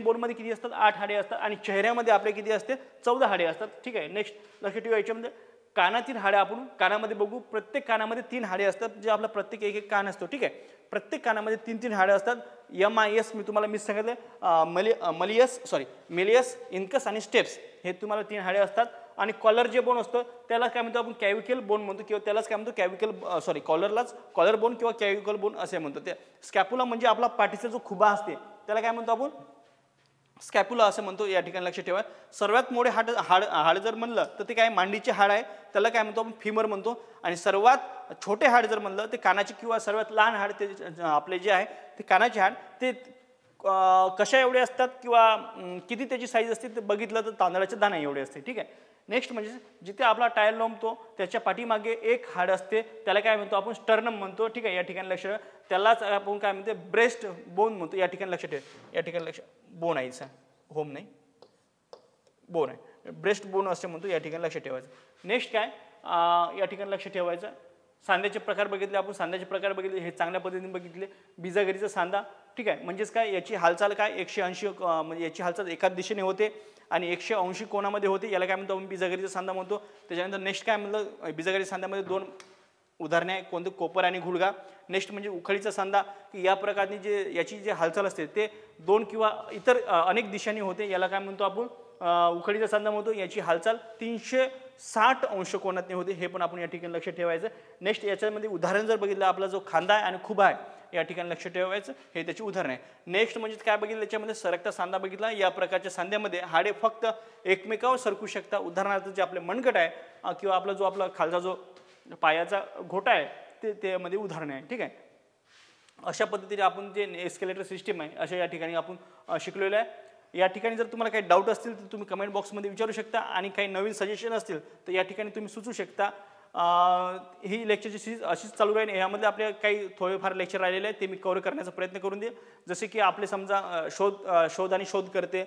बोनमध्ये किती असतात 8 हाडे असतात आणि चेहऱ्यामध्ये आपले किती असते 14 हाडे असतात ठीक आहे नेक्स्ट लक्ष ठेवा याच्यामध्ये कानातील हाडे आपण कानामध्ये बघू प्रत्येक कानामध्ये 3 हाडे असतात जे आपला प्रत्येक एक कान असतो ठीक आहे प्रत्येक कानामध्ये 3 हाडे असतात MIS मी तुम्हाला सांगितलं मेलियस इन्कस आणि स्टेप्स हे तुम्हाला 3 हाडे असतात आणि कॉलर जे बोन असतं त्याला काय म्हणतो आपण कॅव्हिकल बोन म्हणतो किंवा त्यालाच काय म्हणतो कॉलर बोन किंवा कॅव्हिकल बोन असे म्हणतो ते स्कॅपुला म्हणजे आपला पाठीचा जो खुबा असते त्याला काय म्हणतो आपण स्कॅपुला असं म्हणतो या ठिकाणी लक्ष ठेवा सर्वात मोठे हाड जर म्हणलं तर ते काय मांडीचे हाड आहे त्याला काय म्हणतो आपण फिमर म्हणतो आणि सर्वात छोटे हाड जर म्हणलं ते कानाचे किंवा सर्वात लहान हाड ते आपले जे आहे ते कानाचे हाड ते कशा एवढे असतात किंवा किती त्याची साईज असते ते बघितलं तर तांदळाच्या दाणा एवढे असते ठीक आहे नेक्स्ट म्हणजे जिथे आपला टायर लोंबतो त्याच्या पाठीमागे एक हाड असते त्याला काय म्हणतो आपण स्टर्नम म्हणतो ठीक आहे या ठिकाणी लक्ष ठेवा त्यालाच आपण काय म्हणतो ब्रेस्ट बोन म्हणतो या ठिकाणी लक्ष ठेवा या ठिकाणी लक्ष बोन आहे होम नाही बोन आहे ब्रेस्ट बोन असे म्हणतो या ठिकाणी लक्ष ठेवायचं नेक्स्ट काय या ठिकाणी लक्ष ठेवायचं सांध्याचे प्रकार बघितले आपण सांध्याचे प्रकार बघितले हे चांगल्या पद्धतीने बघितले बिजागरीचा सांधा ठीक आहे म्हणजेच काय याची हालचाल काय 180 म्हणजे याची हालचाल एकाच दिशेने होते आणि 180 कोणामध्ये होते याला काय म्हणतो आपण बिजागरीचा सांधा म्हणतो त्याच्यानंतर नेक्स्ट काय म्हणलं बिजागरी सांध्यामध्ये 2 उदाहरणे आहे कोणते कोपर आणि गुडघा नेक्स्ट म्हणजे उखळीचा सांधा की या प्रकारची याची जी हालचाल असते ते 2 किंवा इतर अनेक दिशांनी होते याला काय म्हणतो आपण उखळीचा सांधा म्हणतो याची हालचाल 360 अंश कोनातने होते हे पण आपण या ठिकाणी लक्ष ठेवायचं नेक्स्ट याच्यामध्ये उदाहरण जर बघितलं आपला जो खांदा आहे आणि खुबा आहे या ठिकाणी लक्ष ठेवायचं हे त्याची उदाहरण आहे नेक्स्ट म्हणजे काय बघितलं याच्यामध्ये सरकता सांधा बघितला या प्रकारच्या सांध्यामध्ये हाडे फक्त एकमेकावर सरकू शकतात उदाहरणार्थ जे आपले मनगट आहे किंवा आपला जो आपला खालचा जो पायाचा घोटा आहे त्यामध्ये उदाहरण आहे ठीक आहे अशा पद्धतीने आपण जे एस्केलेटर सिस्टीम आहे अशा या ठिकाणी आपण शिकलेलं आहे या ठिकाणी जर तुम्हाला काही डाऊट असतील तर तुम्ही कमेंट बॉक्समध्ये विचारू शकता आणि काही नवीन सजेशन असतील तर या ठिकाणी तुम्ही सुचवू शकता ही लेक्चरची सीरीज अशीच चालू राहील यामध्ये आपले काही थोडेफार लेक्चर राहिलेले आहेत ते मी कव्हर करण्याचा प्रयत्न करून दे जसे की आपले समजा शोध आणि शोध करते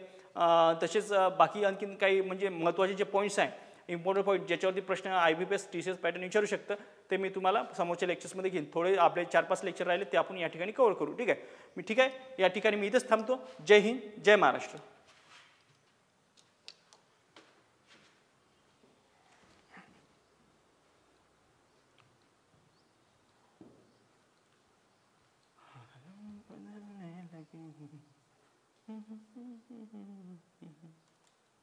तसेच बाकी आणखीन काही म्हणजे महत्त्वाचे जे पॉईंट्स आहे इम्पॉर्टंट पॉईंट ज्याच्यावरती प्रश्न IBPS TCS पॅटर्न विचारू शकतं ते मी तुम्हाला समोरच्या लेक्चर्समध्ये घेईन थोडे आपले 4-5 लेक्चर राहिले ते आपण या ठिकाणी कव्हर करू ठीक आहे या ठिकाणी मी इथेच थांबतो जय हिंद जय महाराष्ट्र